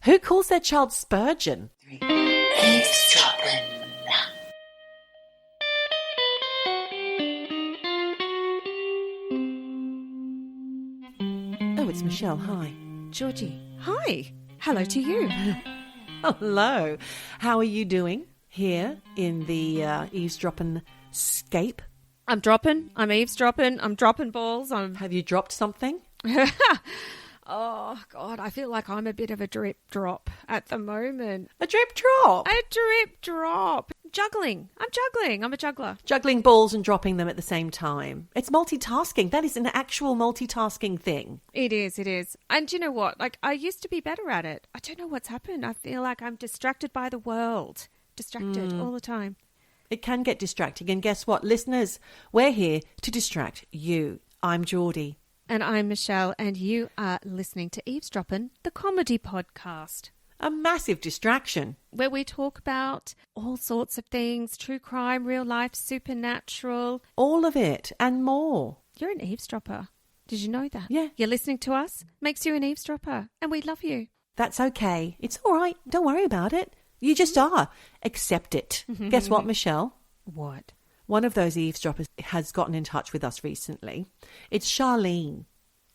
Who calls their child Spurgeon? Eavesdroppin. Oh, it's Michelle. Hi. Geordie, hi. Hello to you. Hello. How are you doing here in the Eavesdroppin scape? I'm eavesdropping, I'm dropping balls. Have you dropped something? Oh, God, I feel like I'm a bit of a drip drop at the moment. A drip drop? A drip drop. Juggling. I'm a juggler. Juggling balls and dropping them at the same time. It's multitasking. That is an actual multitasking thing. It is. And you know what? Like, I used to be better at it. I don't know what's happened. I feel like I'm distracted by the world. Distracted all the time. It can get distracting. And guess what? Listeners, we're here to distract you. I'm Geordie. And I'm Michelle, and you are listening to Eavesdroppin, the comedy podcast. A massive distraction. Where we talk about all sorts of things, true crime, real life, supernatural. All of it and more. You're an eavesdropper. Did you know that? Yeah. You're listening to us, makes you an eavesdropper, and we love you. That's okay. It's all right. Don't worry about it. You just are. Accept it. Guess what, Michelle? What? One of those eavesdroppers has gotten in touch with us recently. It's Charlene.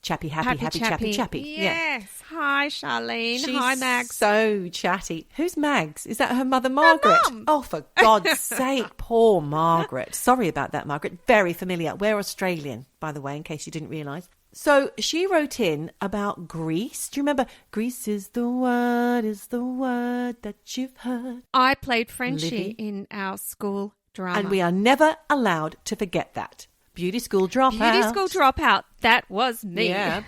Happy chappy. Yes. Yeah. Hi, Charlene. She's Hi, Mags. so chatty. Who's Mags? Is that her mother, Margaret? Her mum. Oh, for God's sake. Poor Margaret. Sorry about that, Margaret. Very familiar. We're Australian, by the way, in case you didn't realise. So she wrote in about Greece. Do you remember? Greece is the word that you've heard. I played Frenchie Livy. in our school drama. And we are never allowed to forget that. Beauty school dropout. That was me. Yeah.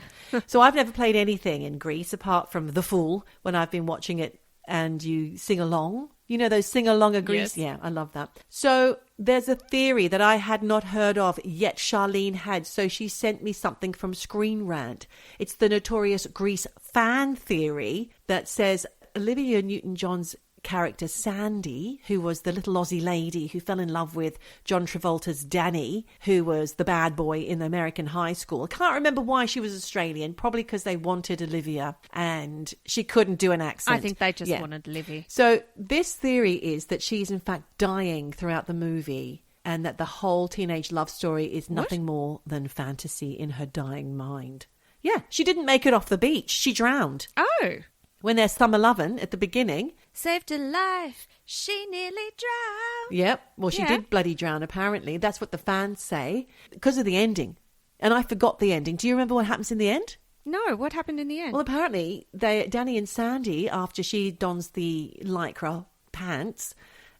So I've never played anything in Greece apart from The Fool when I've been watching it and you sing along. You know those sing-along of Greece? Yes. Yeah, I love that. So there's a theory that I had not heard of, yet Charlene had. So she sent me something from Screen Rant. It's the notorious Grease fan theory that says Olivia Newton-John's character Sandy, who was the little Aussie lady who fell in love with John Travolta's Danny, who was the bad boy in the American high school. I can't remember why she was Australian, probably because they wanted Olivia and she couldn't do an accent. I think they just wanted Livy. So this theory is that she's in fact dying throughout the movie and that the whole teenage love story is nothing more than fantasy in her dying mind. Yeah, she didn't make it off the beach. She drowned. Oh. When they're summer lovin' at the beginning. Saved her life. She nearly drowned. Yep. Well, she did bloody drown, apparently. That's what the fans say. Because of the ending. And I forgot the ending. Do you remember what happens in the end? No, what happened in the end? Well, apparently, Danny and Sandy, after she dons the lycra pants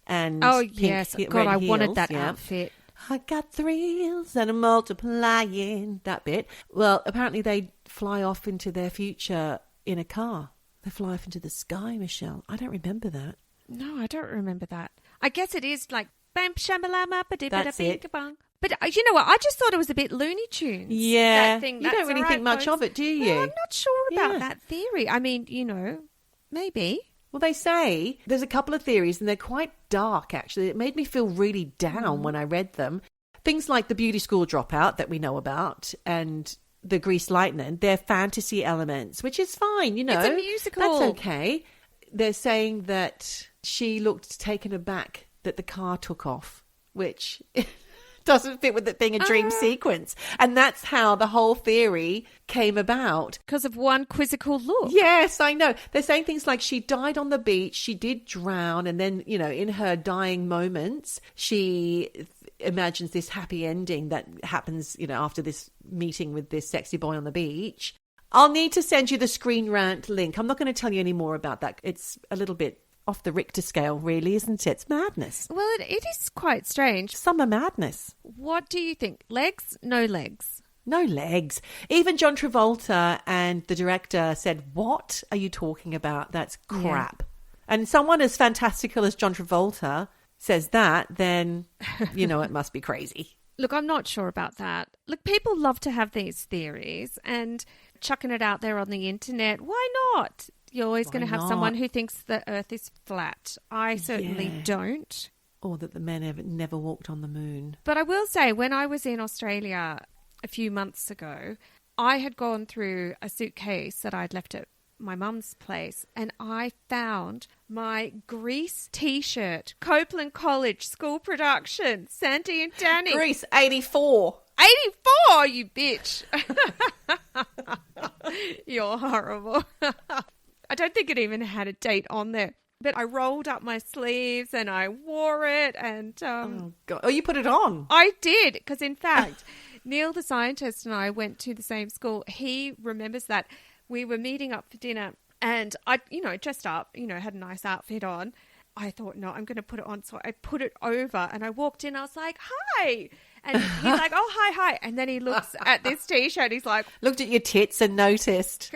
and yes. God, I wanted that outfit. I got thrills and I'm multiplying. That bit. Well, apparently they fly off into their future in a car. They fly off into the sky, Michelle. I don't remember that. No, I don't remember that. I guess it is like bam shamalama That's it. bang. But you know what? I just thought it was a bit Looney Tunes. Yeah. That thing, you don't really think much of it, do you? Well, I'm not sure about that theory. I mean, maybe. Well, they say there's a couple of theories and they're quite dark, actually. It made me feel really down when I read them. Things like the beauty school dropout that we know about and the Grease Lightning, they're fantasy elements, which is fine, It's a musical. That's okay. They're saying that she looked taken aback that the car took off, which doesn't fit with it being a dream sequence. And that's how the whole theory came about. Because of one quizzical look. Yes, I know. They're saying things like she died on the beach, she did drown, and then, in her dying moments, she imagines this happy ending that happens, after this meeting with this sexy boy on the beach. I'll need to send you the Screen Rant link. I'm not going to tell you any more about that. It's a little bit off the Richter scale, really, isn't it? It's madness. Well, it is quite strange. Summer madness. What do you think? Legs? No legs. No legs. Even John Travolta and the director said, "What are you talking about? That's crap." Yeah. And someone as fantastical as John Travolta says that, then, it must be crazy. Look, I'm not sure about that. Look, people love to have these theories and chucking it out there on the internet. Why not? You're always going to have someone who thinks the earth is flat. I certainly don't. Or that the men have never walked on the moon. But I will say, when I was in Australia a few months ago, I had gone through a suitcase that I'd left at my mum's place and I found my Grease t-shirt, Copeland College school production, Sandy and Danny. Grease 84. 84, you bitch. You're horrible. I don't think it even had a date on there. But I rolled up my sleeves and I wore it and... oh, God. Oh, you put it on? I did, because in fact, Neil the scientist and I went to the same school. He remembers that we were meeting up for dinner and I, dressed up, had a nice outfit on. I thought, no, I'm going to put it on. So I put it over and I walked in. I was like, hi. And he's like, oh, hi. And then he looks at this T-shirt. He's like... Looked at your tits and noticed.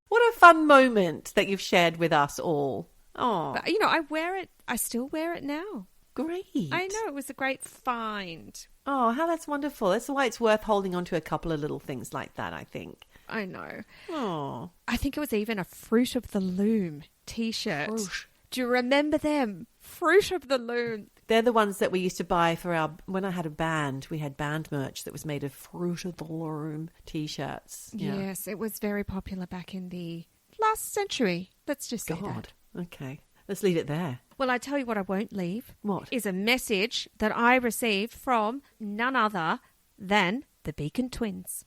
What a fun moment that you've shared with us all. Oh, but, I wear it. I still wear it now. Great. I know. It was a great find. Oh, how that's wonderful. That's why it's worth holding on to a couple of little things like that, I think. I know. Oh. I think it was even a Fruit of the Loom T-shirt. Fruit. Do you remember them? Fruit of the Loom. They're the ones that we used to buy for when I had a band. We had band merch that was made of Fruit of the Loom T-shirts. Yeah. Yes, it was very popular back in the last century. Let's just say God. that. Okay. Let's leave it there. Well, I tell you what I won't leave. What? Is a message that I received from none other than the Beacon twins.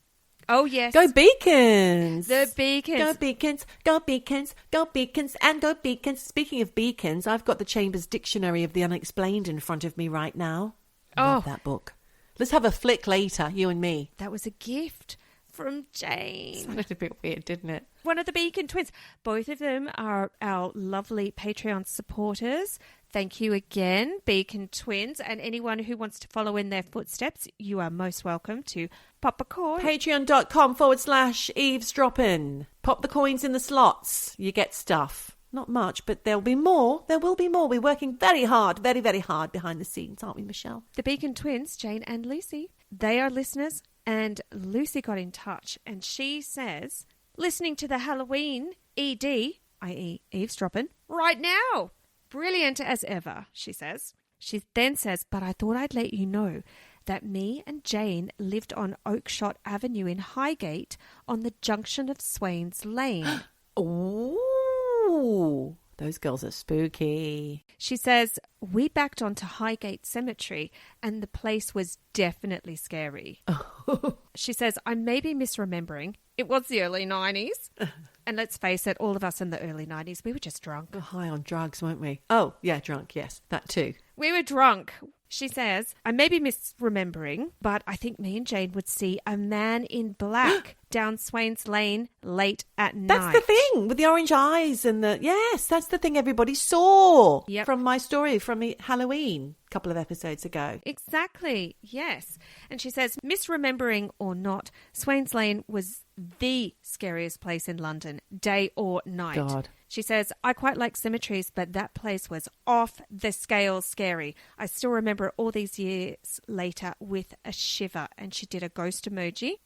Oh, yes. Go Beacons! The Beacons. Go Beacons, go Beacons, go Beacons, and go Beacons. Speaking of Beacons, I've got the Chambers Dictionary of the Unexplained in front of me right now. Love that book. Let's have a flick later, you and me. That was a gift from Jane. Sounded a bit weird, didn't it? One of the Beacon twins. Both of them are our lovely Patreon supporters. Thank you again, Beacon twins. And anyone who wants to follow in their footsteps, you are most welcome to pop a coin. Patreon.com/eavesdroppin. Pop the coins in the slots. You get stuff. Not much, but there'll be more. There will be more. We're working very hard, very, very hard behind the scenes, aren't we, Michelle? The Beacon twins, Jane and Lucy, they are listeners. And Lucy got in touch and she says, listening to the Halloween ED, i.e. eavesdropping, right now. Brilliant as ever, she says. She then says, but I thought I'd let you know that me and Jane lived on Oakshott Avenue in Highgate on the junction of Swains Lane. Ooh, those girls are spooky. She says, we backed onto Highgate Cemetery and the place was definitely scary. She says, I may be misremembering. It was the early 90s. And let's face it, all of us in the early 90s, we were just drunk. High on drugs, weren't we? Oh, yeah, drunk, yes, that too. We were drunk. She says, I may be misremembering, but I think me and Jane would see a man in black down Swains Lane late at night. That's the thing, with the orange eyes and the... Yes, that's the thing everybody saw from my story from Halloween a couple of episodes ago. Exactly, yes. And she says, misremembering or not, Swains Lane was the scariest place in London, day or night. God. She says, I quite like cemeteries, but that place was off the scale scary. I still remember all these years later with a shiver. And she did a ghost emoji.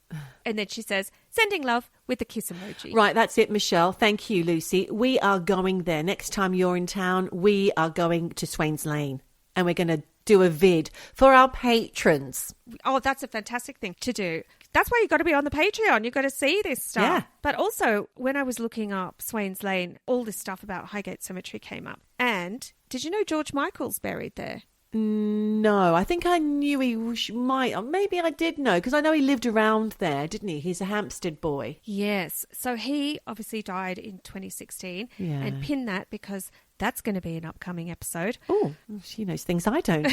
And then she says, sending love with a kiss emoji. Right, that's it, Michelle. Thank you, Lucy. We are going there. Next time you're in town, we are going to Swains Lane. And we're going to do a vid for our patrons. Oh, that's a fantastic thing to do. That's why you've got to be on the Patreon. You've got to see this stuff. Yeah. But also, when I was looking up Swains Lane, all this stuff about Highgate Cemetery came up. And did you know George Michael's buried there? No, I think I knew he might. Maybe I did know, because I know he lived around there, didn't he? He's a Hampstead boy. Yes. So he obviously died in 2016. Yeah. And pin that because that's going to be an upcoming episode. Oh, she knows things I don't.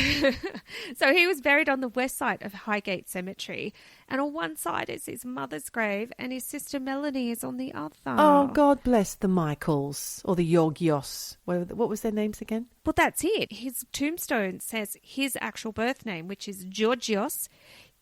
So he was buried on the west side of Highgate Cemetery. And on one side is his mother's grave and his sister Melanie is on the other. Oh, God bless the Michaels or the Georgios. What was their names again? Well, that's it. His tombstone says his actual birth name, which is Georgios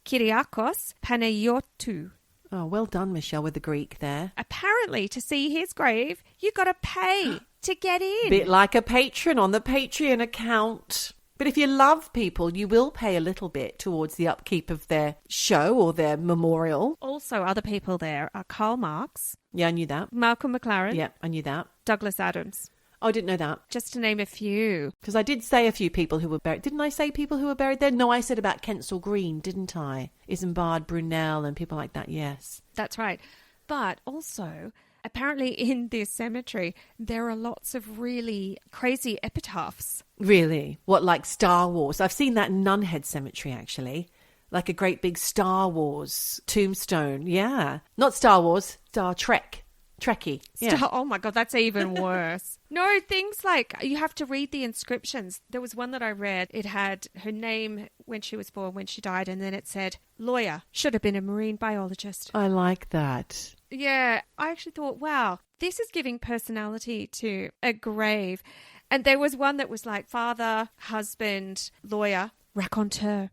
Kyriakos Panayotou. Oh, well done, Michelle, with the Greek there. Apparently, to see his grave, you got to pay to get in. Bit like a patron on the Patreon account. But if you love people, you will pay a little bit towards the upkeep of their show or their memorial. Also, other people there are Karl Marx. Yeah, I knew that. Malcolm McLaren. Yeah, I knew that. Douglas Adams. Oh, I didn't know that. Just to name a few. Because I did say a few people who were buried. Didn't I say people who were buried there? No, I said about Kensal Green, didn't I? Isambard Brunel and people like that, yes. That's right. But also, apparently in this cemetery, there are lots of really crazy epitaphs. Really? What, like Star Wars? I've seen that in Nunhead Cemetery, actually. Like a great big Star Wars tombstone. Yeah. Not Star Wars, Star Trek. Trekkie. Yeah. Oh my God, that's even worse. No, things like you have to read the inscriptions. There was one that I read. It had her name when she was born, when she died, and then it said, lawyer, should have been a marine biologist. I like that. Yeah, I actually thought, wow, this is giving personality to a grave. And there was one that was like father, husband, lawyer, raconteur.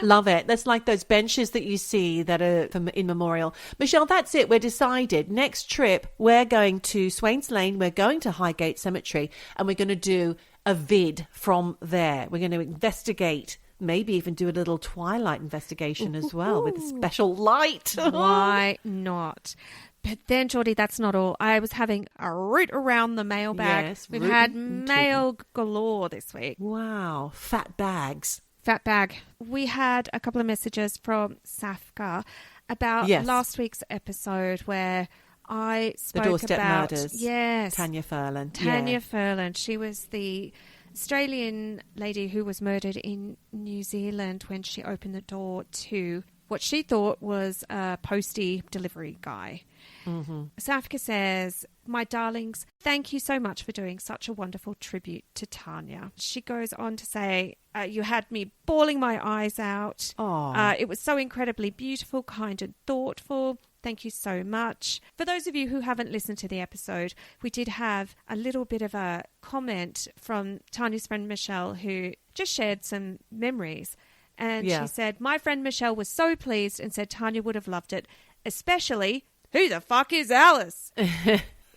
Love it. That's like those benches that you see that are from in memorial. Michelle, that's it. We're decided. Next trip, we're going to Swains Lane. We're going to Highgate Cemetery, and we're going to do a vid from there. We're going to investigate, maybe even do a little twilight investigation as well with a special light. Why not? But then, Geordie, that's not all. I was having a root around the mailbag. Yes, we've had mail galore this week. Wow. Fat bags. Fat bag. We had a couple of messages from Safka about last week's episode where I spoke the doorstep about murders. Yes, Tanya Furlan. Furlan. She was the Australian lady who was murdered in New Zealand when she opened the door to what she thought was a postie delivery guy. Mm-hmm. Safka says, my darlings, thank you so much for doing such a wonderful tribute to Tanya. She goes on to say, you had me bawling my eyes out. It was so incredibly beautiful, kind and thoughtful. Thank you so much. For those of you who haven't listened to the episode, we did have a little bit of a comment from Tanya's friend Michelle, who just shared some memories. And she said, my friend Michelle was so pleased and said Tanya would have loved it, especially, who the fuck is Alice?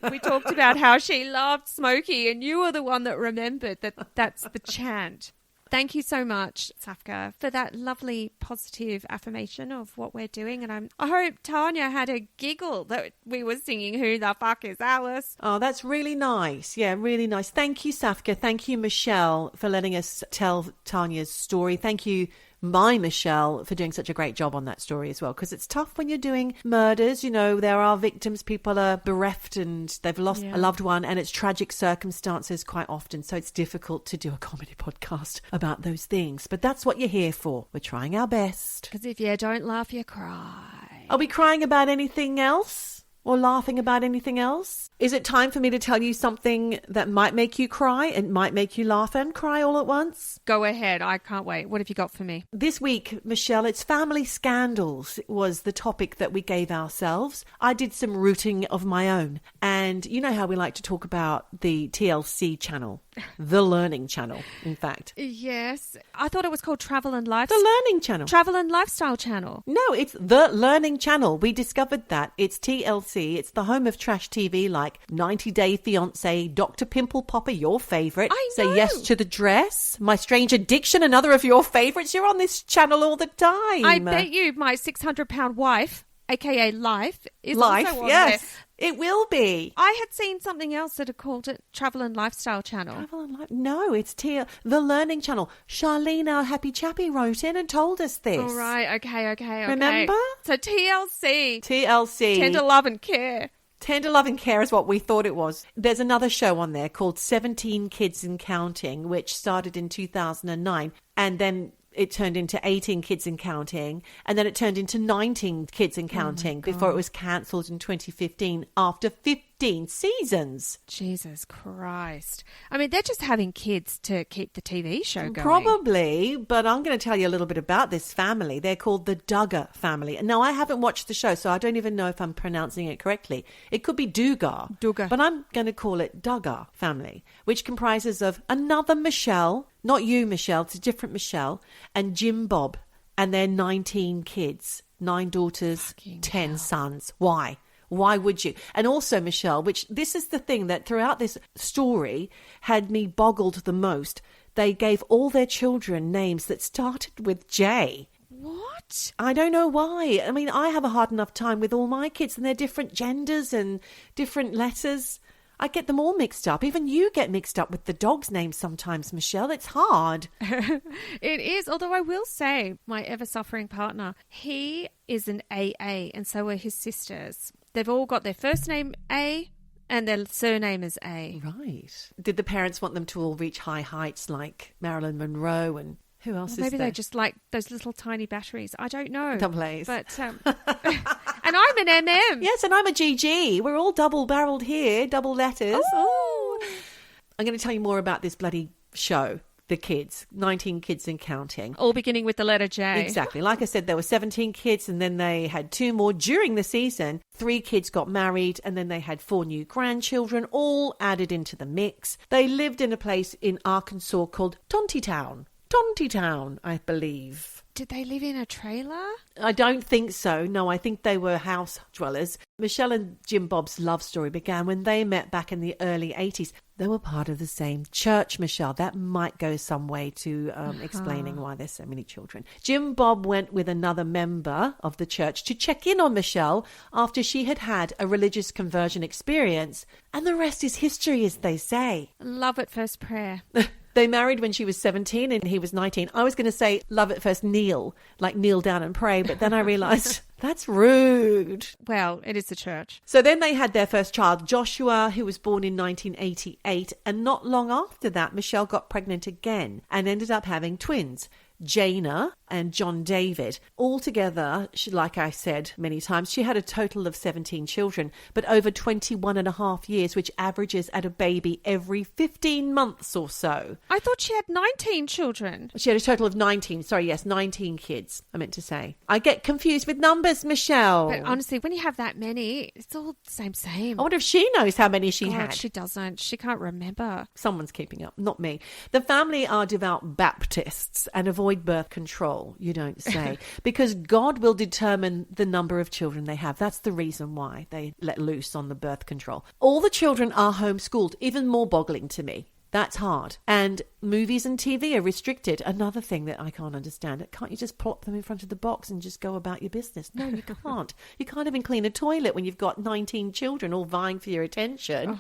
We talked about how she loved Smokey, and you were the one that remembered that that's the chant. Thank you so much, Safka, for that lovely positive affirmation of what we're doing. And I hope Tanya had a giggle that we were singing Who the Fuck is Alice? Oh, that's really nice. Yeah, really nice. Thank you, Safka. Thank you, Michelle, for letting us tell Tanya's story. Thank you, my Michelle, for doing such a great job on that story as well, because it's tough when you're doing murders. You know, there are victims, people are bereft and they've lost a loved one, and it's tragic circumstances quite often, so it's difficult to do a comedy podcast about those things, but that's what you're here for. We're trying our best. Because if you don't laugh, you cry. Are we crying about anything else? Or laughing about anything else? Is it time for me to tell you something that might make you cry and might make you laugh and cry all at once? Go ahead. I can't wait. What have you got for me? This week, Michelle, it's family scandals was the topic that we gave ourselves. I did some rooting of my own. And you know how we like to talk about the TLC channel, the Learning Channel, in fact. Yes. I thought it was called Travel and Lifestyle. The Learning Channel. Travel and Lifestyle Channel. No, it's the Learning Channel. We discovered that. It's TLC. It's the home of trash TV like 90 Day Fiancé, Dr. Pimple Popper, your favourite. I know. Say Yes to the Dress, My Strange Addiction, another of your favourites. You're on this channel all the time. I bet you my 600-pound wife, a.k.a. Life, is Life, also on yes. there. It will be. I had seen something else that had called it Travel and Lifestyle Channel. Travel and Life. No, it's the Learning Channel. Charlene, our happy chappy, wrote in and told us this. All right, okay. Remember? So TLC. TLC. Tender Love and Care. Tender Love and Care is what we thought it was. There's another show on there called 17 Kids and Counting, which started in 2009, and then it turned into 18 Kids and Counting, and then it turned into 19 Kids and Counting before it was cancelled in 2015 after 15 seasons. Jesus Christ. I mean, they're just having kids to keep the TV show going. Probably, but I'm going to tell you a little bit about this family. They're called the Duggar family. Now, I haven't watched the show, so I don't even know if I'm pronouncing it correctly. It could be Duggar, but I'm going to call it Duggar family, which comprises of another Michelle. Not you, Michelle, it's a different Michelle, and Jim Bob, and their 19 kids, 9 daughters, 10 sons. Why? Why would you? And also, Michelle, which this is the thing that throughout this story had me boggled the most, they gave all their children names that started with J. What? I don't know why. I mean, I have a hard enough time with all my kids, and they're different genders and different letters. I get them all mixed up. Even you get mixed up with the dog's names sometimes, Michelle. It's hard. It is. Although I will say my ever-suffering partner, he is an AA and so are his sisters. They've all got their first name A and their surname is A. Right. Did the parents want them to all reach high heights like Marilyn Monroe and who else is Maybe there? they just like those little tiny batteries. I don't know. Double A's. But, and I'm an MM. Yes, and I'm a GG. We're all double-barreled here, double letters. Ooh. I'm going to tell you more about this bloody show. The kids, 19 kids and counting. All beginning with the letter J. Exactly. Like I said, there were 17 kids and then they had 2 more during the season. 3 kids got married and then they had 4 new grandchildren, all added into the mix. They lived in a place in Arkansas called Tontitown, I believe. Did they live in a trailer? I don't think so. No, I think they were house dwellers. Michelle and Jim Bob's love story began when they met back in the early 80s. They were part of the same church, Michelle. That might go some way to explaining why there's so many children. Jim Bob went with another member of the church to check in on Michelle after she had had a religious conversion experience. And the rest is history, as they say. Love at first prayer. They married when she was 17 and he was 19. I was going to say love at first kneel, like kneel down and pray, but then I realised that's rude. Well, it is the church. So then they had their first child, Joshua, who was born in 1988. And not long after that, Michelle got pregnant again and ended up having twins, Jana and John David. Altogether, like I said many times, she had a total of 17 children, but over 21 and a half years, which averages at a baby every 15 months or so. I thought she had 19 children. She had a total of 19 kids, I meant to say. I get confused with numbers, Michelle. But honestly, when you have that many, it's all the same. I wonder if she knows how many she had. She doesn't. She can't remember. Someone's keeping up, not me. The family are devout Baptists and avoid birth control, you don't say, because God will determine the number of children they have. That's the reason why they let loose on the birth control. All the children are homeschooled, even more boggling to me. That's hard. And movies and TV are restricted. Another thing that I can't understand. Can't you just plop them in front of the box and just go about your business? No, you can't. You can't even clean a toilet when you've got 19 children all vying for your attention. Oh.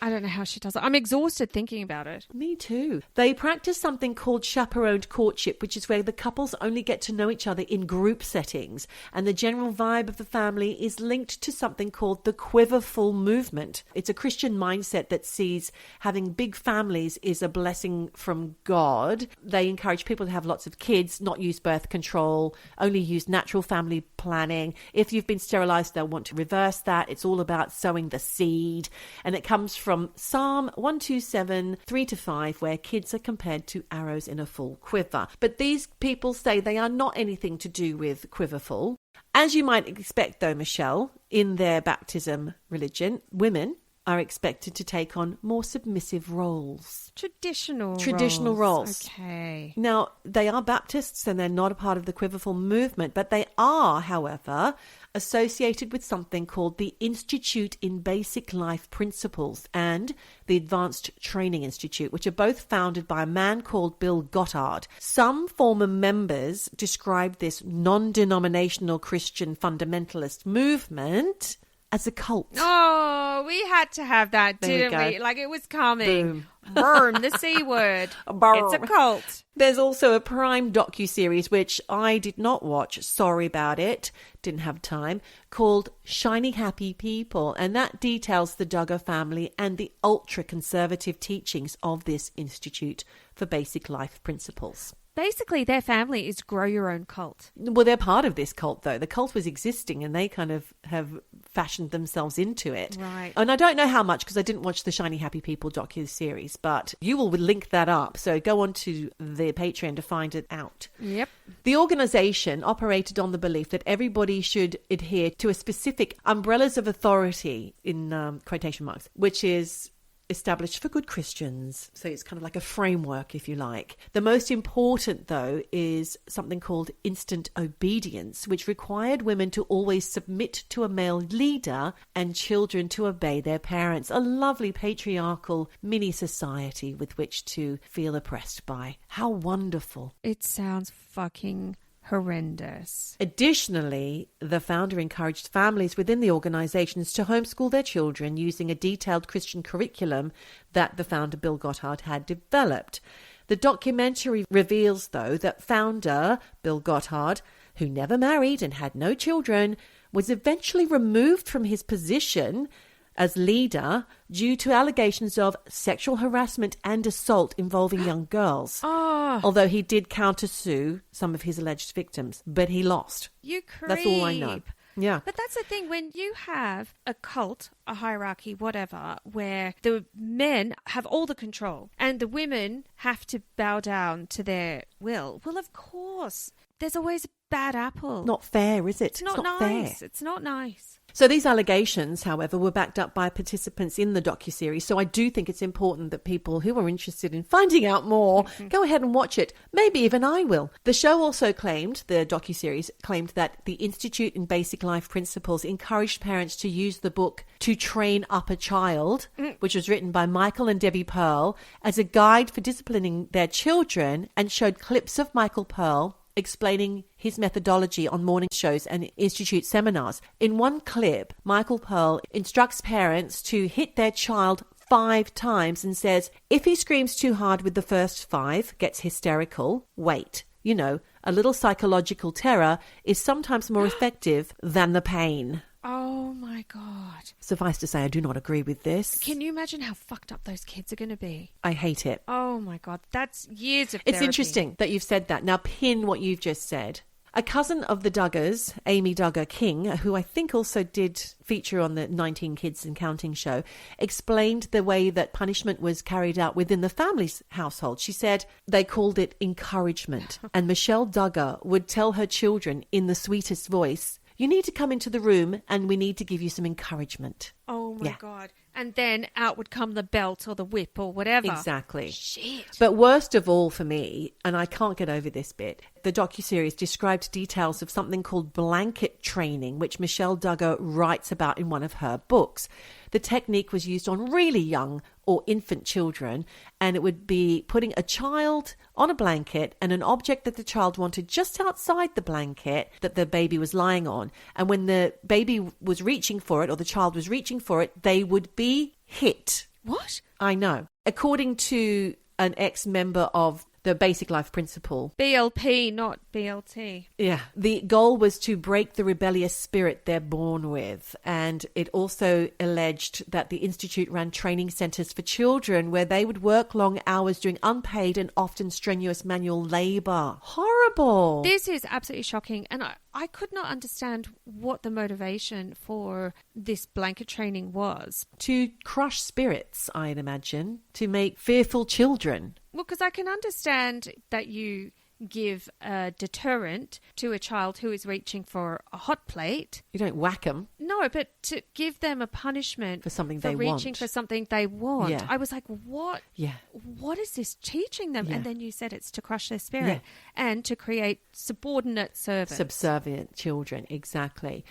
I don't know how she does it. I'm exhausted thinking about it. Me too. They practice something called chaperoned courtship, which is where the couples only get to know each other in group settings. And the general vibe of the family is linked to something called the quiverful movement. It's a Christian mindset that sees having big families is a blessing from God. They encourage people to have lots of kids, not use birth control, only use natural family planning. If you've been sterilized, they'll want to reverse that. It's all about sowing the seed. And it comes from Psalm 127, 3-5, where kids are compared to arrows in a full quiver. But these people say they are not anything to do with quiverful. As you might expect, though, Michelle, in their baptism religion, women are expected to take on more submissive roles. Traditional roles. Okay. Now, they are Baptists and they're not a part of the quiverful movement, but they are, however, associated with something called the Institute in Basic Life Principles and the Advanced Training Institute, which are both founded by a man called Bill Goddard. Some former members describe this non-denominational Christian fundamentalist movement as a cult. Oh, we had to have that, didn't we? Like it was coming. Boom. Burn, the C word. Burn. It's a cult. There's also a Prime docuseries, which I did not watch, sorry about it, didn't have time, called Shiny Happy People. And that details the Duggar family and the ultra-conservative teachings of this Institute for Basic Life Principles. Basically, their family is grow your own cult. Well, they're part of this cult, though. The cult was existing and they kind of have fashioned themselves into it. Right. And I don't know how much because I didn't watch the Shiny Happy People docu-series, but you will link that up. So go on to the Patreon to find it out. Yep. The organisation operated on the belief that everybody should adhere to a specific umbrellas of authority, in quotation marks, which is established for good Christians. So it's kind of like a framework, if you like. The most important, though, is something called instant obedience, which required women to always submit to a male leader and children to obey their parents. A lovely patriarchal mini society with which to feel oppressed by. How wonderful. It sounds fucking horrendous. Additionally, the founder encouraged families within the organizations to homeschool their children using a detailed Christian curriculum that the founder Bill Goddard had developed. The documentary reveals, though, that founder Bill Goddard, who never married and had no children, was eventually removed from his position as leader due to allegations of sexual harassment and assault involving young girls. Although he did countersue some of his alleged victims, but he lost. You creep. That's all I know. Yeah. But that's the thing, when you have a cult, a hierarchy, whatever, where the men have all the control and the women have to bow down to their will, well, of course, there's always a bad apple. Not fair, is it? It's not nice. Fair. It's not nice. So these allegations, however, were backed up by participants in the docuseries. So I do think it's important that people who are interested in finding out more go ahead and watch it. Maybe even I will. The show also claimed, the docuseries claimed, that the Institute in Basic Life Principles encouraged parents to use the book To Train Up a Child, which was written by Michael and Debbie Pearl, as a guide for disciplining their children, and showed clips of Michael Pearl explaining his methodology on morning shows and institute seminars. In one clip, Michael Pearl instructs parents to hit their child 5 times and says, if he screams too hard with the first 5, gets hysterical, wait. You know, a little psychological terror is sometimes more effective than the pain. Oh my God. Suffice to say, I do not agree with this. Can you imagine how fucked up those kids are going to be? I hate it. Oh my God. That's years of It's therapy. interesting that you've said that. Now pin what you've just said. A cousin of the Duggars, Amy Duggar King, who I think also did feature on the 19 Kids and Counting show, explained the way that punishment was carried out within the family's household. She said they called it encouragement. And Michelle Duggar would tell her children in the sweetest voice, you need to come into the room and we need to give you some encouragement. Oh my God. And then out would come the belt or the whip or whatever. Exactly. Shit. But worst of all for me, and I can't get over this bit, the docuseries described details of something called blanket training, which Michelle Duggar writes about in one of her books. The technique was used on really young or infant children, and it would be putting a child on a blanket and an object that the child wanted just outside the blanket that the baby was lying on. And when the baby was reaching for it, or the child was reaching for it, they would be hit. What? I know. According to an ex-member of the Basic Life Principle. BLP, not BLT. Yeah. The goal was to break the rebellious spirit they're born with. And it also alleged that the Institute ran training centres for children where they would work long hours doing unpaid and often strenuous manual labour. Horrible. This is absolutely shocking. And I could not understand what the motivation for this blanket training was. To crush spirits, I'd imagine. To make fearful children. Well, because I can understand that you give a deterrent to a child who is reaching for a hot plate. You don't whack them. No, but to give them a punishment for something for they reaching want. for something they want. Yeah. I was like, what? Yeah. What is this teaching them? Yeah. And then you said it's to crush their spirit and to create subordinate servants. Subservient children, exactly.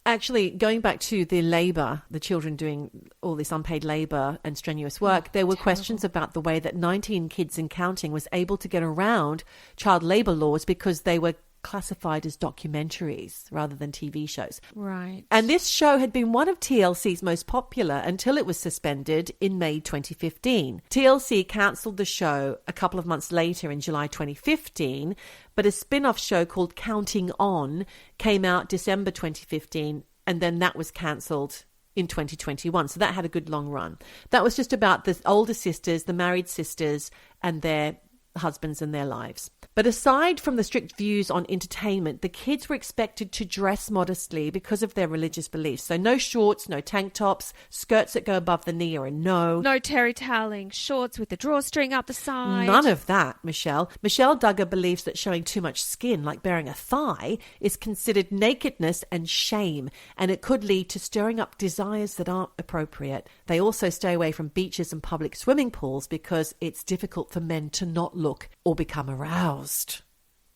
Actually, going back to the labour, the children doing all this unpaid labour and strenuous work, there were terrible. questions about the way that 19 Kids and Counting was able to get around child labour laws because they were classified as documentaries rather than TV shows. Right. And this show had been one of TLC's most popular until it was suspended in May 2015. TLC cancelled the show a couple of months later in July 2015, but a spin-off show called Counting On came out December 2015, and then that was cancelled in 2021. So that had a good long run. That was just about the older sisters, the married sisters, and their husbands and their lives. But aside from the strict views on entertainment, the kids were expected to dress modestly because of their religious beliefs. So no shorts, no tank tops, skirts that go above the knee are a no. No terry toweling, shorts with the drawstring up the side. None of that, Michelle. Michelle Duggar believes that showing too much skin, like bearing a thigh, is considered nakedness and shame, and it could lead to stirring up desires that aren't appropriate. They also stay away from beaches and public swimming pools because it's difficult for men to not look or become aroused.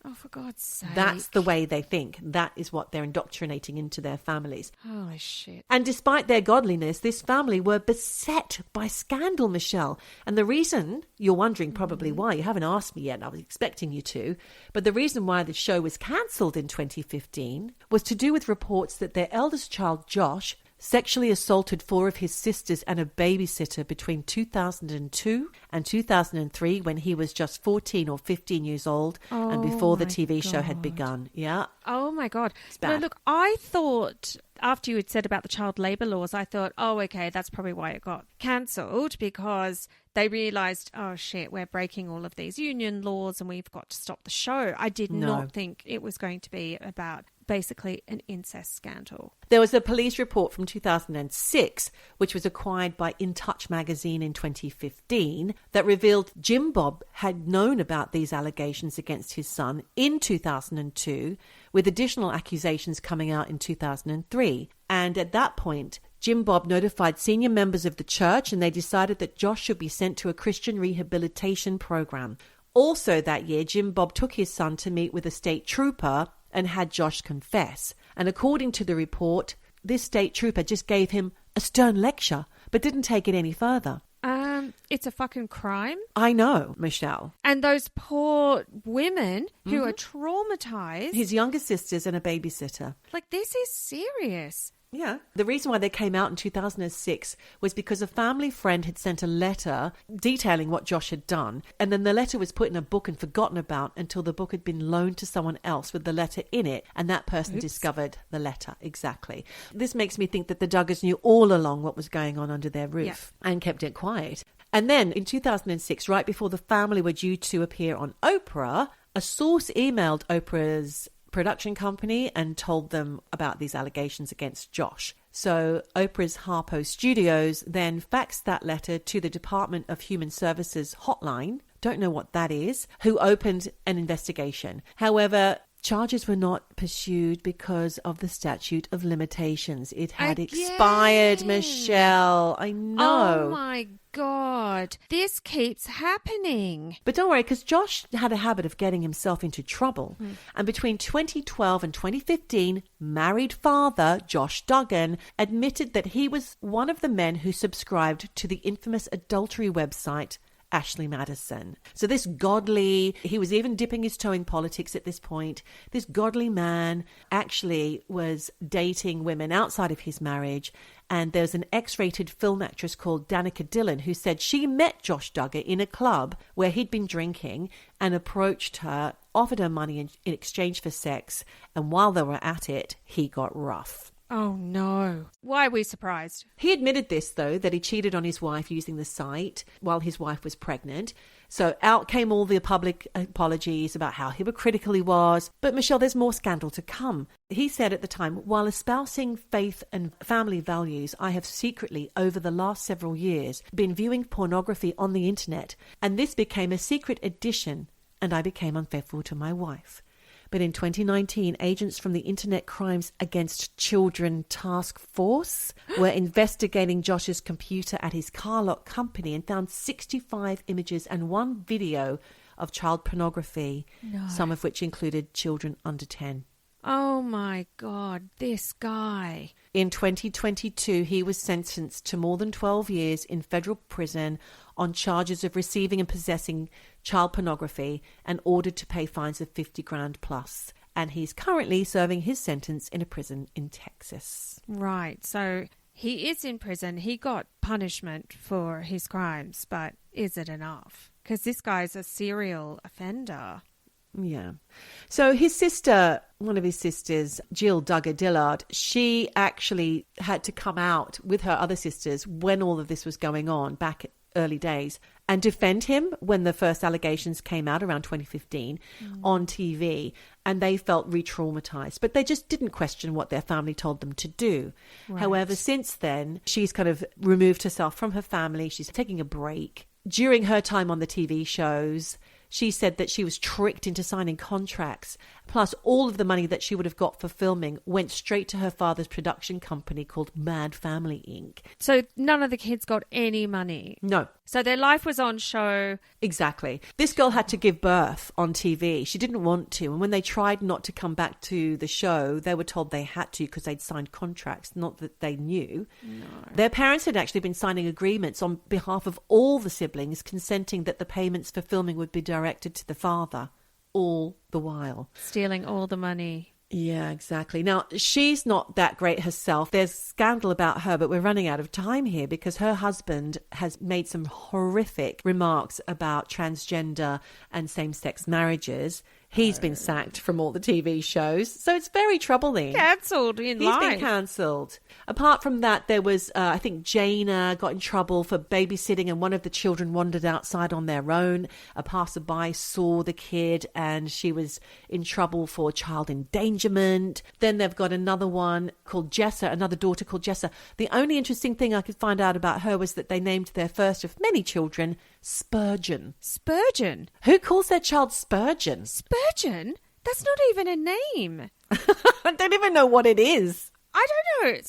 Oh, for God's sake. That's the way they think. That is what they're indoctrinating into their families. Holy shit. And despite their godliness, this family were beset by scandal, Michelle. And the reason, you're wondering probably why, you haven't asked me yet, and I was expecting you to, but the reason why the show was cancelled in 2015 was to do with reports that their eldest child, Josh, sexually assaulted 4 of his sisters and a babysitter between 2002 and 2003 when he was just 14 or 15 years old and before the TV show had begun. Yeah. Oh, my God. bad. No, look, I thought, after you had said about the child labour laws, I thought, oh, okay, that's probably why it got cancelled, because they realised, oh, shit, we're breaking all of these union laws and we've got to stop the show. I did not think it was going to be about basically an incest scandal. There was a police report from 2006, which was acquired by In Touch magazine in 2015, that revealed Jim Bob had known about these allegations against his son in 2002, with additional accusations coming out in 2003. And at that point, Jim Bob notified senior members of the church and they decided that Josh should be sent to a Christian rehabilitation program. Also that year, Jim Bob took his son to meet with a state trooper and had Josh confess. And according to the report, this state trooper just gave him a stern lecture, but didn't take it any further. It's a fucking crime. I know, Michelle. And those poor women who are traumatized. His younger sisters and a babysitter. Like, this is serious. Yeah. The reason why they came out in 2006 was because a family friend had sent a letter detailing what Josh had done. And then the letter was put in a book and forgotten about until the book had been loaned to someone else with the letter in it. And that person discovered the letter. Exactly. This makes me think that the Duggars knew all along what was going on under their roof and kept it quiet. And then in 2006, right before the family were due to appear on Oprah, a source emailed Oprah's production company and told them about these allegations against Josh. So Oprah's Harpo Studios then faxed that letter to the Department of Human Services hotline, don't know what that is, who opened an investigation. However, charges were not pursued because of the statute of limitations. It had expired, Michelle. I know. Oh my God. This keeps happening. But don't worry, because Josh had a habit of getting himself into trouble. And between 2012 and 2015, married father Josh Duggar admitted that he was one of the men who subscribed to the infamous adultery website Ashley Madison. So this godly, he was even dipping his toe in politics at this point. This godly man actually was dating women outside of his marriage. And there's an X-rated film actress called Danica Dillon who said she met Josh Duggar in a club where he'd been drinking and approached her, offered her money in exchange for sex. And while they were at it, he got rough. Oh, no. Why are we surprised? He admitted this, though, that he cheated on his wife using the site while his wife was pregnant. So out came all the public apologies about how hypocritical he was. But, Michelle, there's more scandal to come. He said at the time, while espousing faith and family values, I have secretly, over the last several years, been viewing pornography on the internet. And this became a secret addiction, and I became unfaithful to my wife. But in 2019, agents from the Internet Crimes Against Children Task Force were investigating Josh's computer at his car lot company and found 65 images and 1 video of child pornography, some of which included children under 10. Oh my God, this guy. In 2022, he was sentenced to more than 12 years in federal prison on charges of receiving and possessing child pornography and ordered to pay fines of $50,000 plus. And he's currently serving his sentence in a prison in Texas. Right, so he is in prison. He got punishment for his crimes, but is it enough? Because this guy's a serial offender. Yeah. So his sister, one of his sisters, Jill Duggar Dillard, she actually had to come out with her other sisters when all of this was going on back early days and defend him when the first allegations came out around 2015 on TV, and they felt re-traumatized, but they just didn't question what their family told them to do. Right. However, since then, she's kind of removed herself from her family. She's taking a break. During her time on the TV shows, she said that she was tricked into signing contracts. Plus, all of the money that she would have got for filming went straight to her father's production company called Mad Family Inc. So none of the kids got any money? No. So their life was on show? Exactly. This girl had to give birth on TV. She didn't want to. And when they tried not to come back to the show, they were told they had to because they'd signed contracts, not that they knew. No. Their parents had actually been signing agreements on behalf of all the siblings, consenting that the payments for filming would be directed to the father, all the while. Stealing all the money. Yeah, exactly. Now, she's not that great herself. There's scandal about her, but we're running out of time here because her husband has made some horrific remarks about transgender and same-sex marriages. He's been sacked from all the TV shows. So it's very troubling. Cancelled in life. He's been cancelled. Apart from that, there was, I think, Jana got in trouble for babysitting and one of the children wandered outside on their own. A passerby saw the kid and she was in trouble for child endangerment. Then they've got another one called Jessa, another daughter called Jessa. The only interesting thing I could find out about her was that they named their first of many children Spurgeon. Spurgeon? Who calls their child Spurgeon? Spurgeon? That's not even a name. I don't even know what it is. I don't know.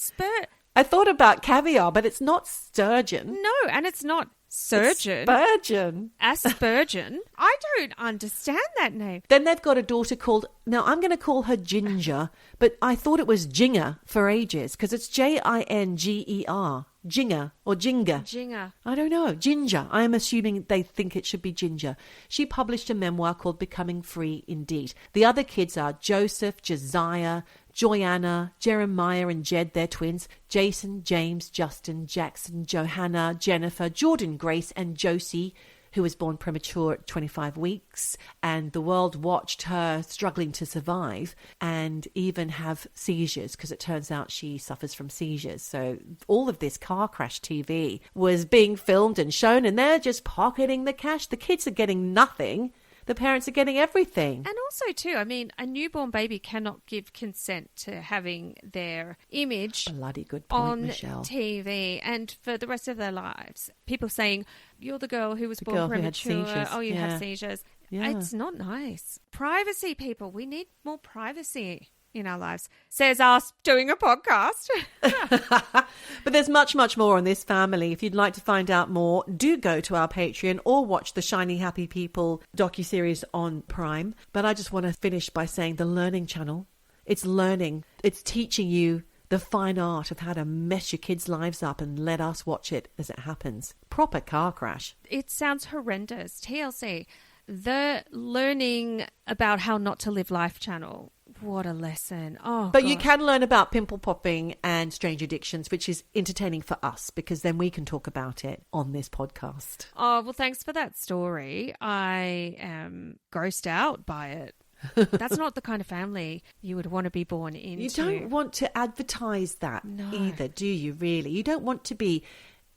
I thought about caviar, but it's not sturgeon. No, and it's not surgeon. It's Spurgeon. Aspergeon. I don't understand that name. Then they've got a daughter called, now I'm going to call her Ginger, but I thought it was Jinger for ages because it's Jinger. Jinger or Jinger. Jinger. I don't know. Ginger. I am assuming they think it should be Ginger. She published a memoir called Becoming Free Indeed. The other kids are Joseph, Josiah, Joanna, Jeremiah and Jed, they're twins, Jason, James, Justin, Jackson, Johanna, Jennifer, Jordan, Grace and Josie, who was born premature at 25 weeks. And the world watched her struggling to survive and even have seizures because it turns out she suffers from seizures. So all of this car crash TV was being filmed and shown and they're just pocketing the cash. The kids are getting nothing. The parents are getting everything. And also, too, I mean, a newborn baby cannot give consent to having their image bloody good point, on Michelle. TV and for the rest of their lives. People saying, you're the girl who was born premature. Oh, you have seizures. Yeah. It's not nice. Privacy, people. We need more privacy in our lives, says us doing a podcast. But there's much, much more on this family. If you'd like to find out more, do go to our Patreon or watch the Shiny Happy People docuseries on Prime. But I just want to finish by saying the Learning Channel. It's learning. It's teaching you the fine art of how to mess your kids' lives up and let us watch it as it happens. Proper car crash. It sounds horrendous. TLC. The Learning About How Not to Live Life channel. What a lesson. Oh, but God. you can learn about pimple popping and strange addictions, which is entertaining for us because then we can talk about it on this podcast. Oh, well, thanks for that story. I am grossed out by it. That's not the kind of family you would want to be born into. You don't want to advertise that either, do you, really? You don't want to be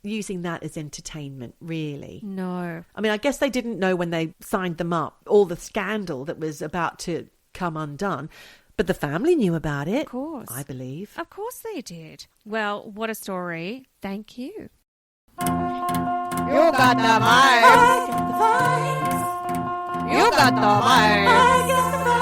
using that as entertainment, really. No. I mean, I guess they didn't know when they signed them up all the scandal that was about to come undone. But the family knew about it. Of course. I believe. Of course they did. Well, what a story. Thank you. You got the vibes. I got the vibes. You got the vibes. I got the vibes.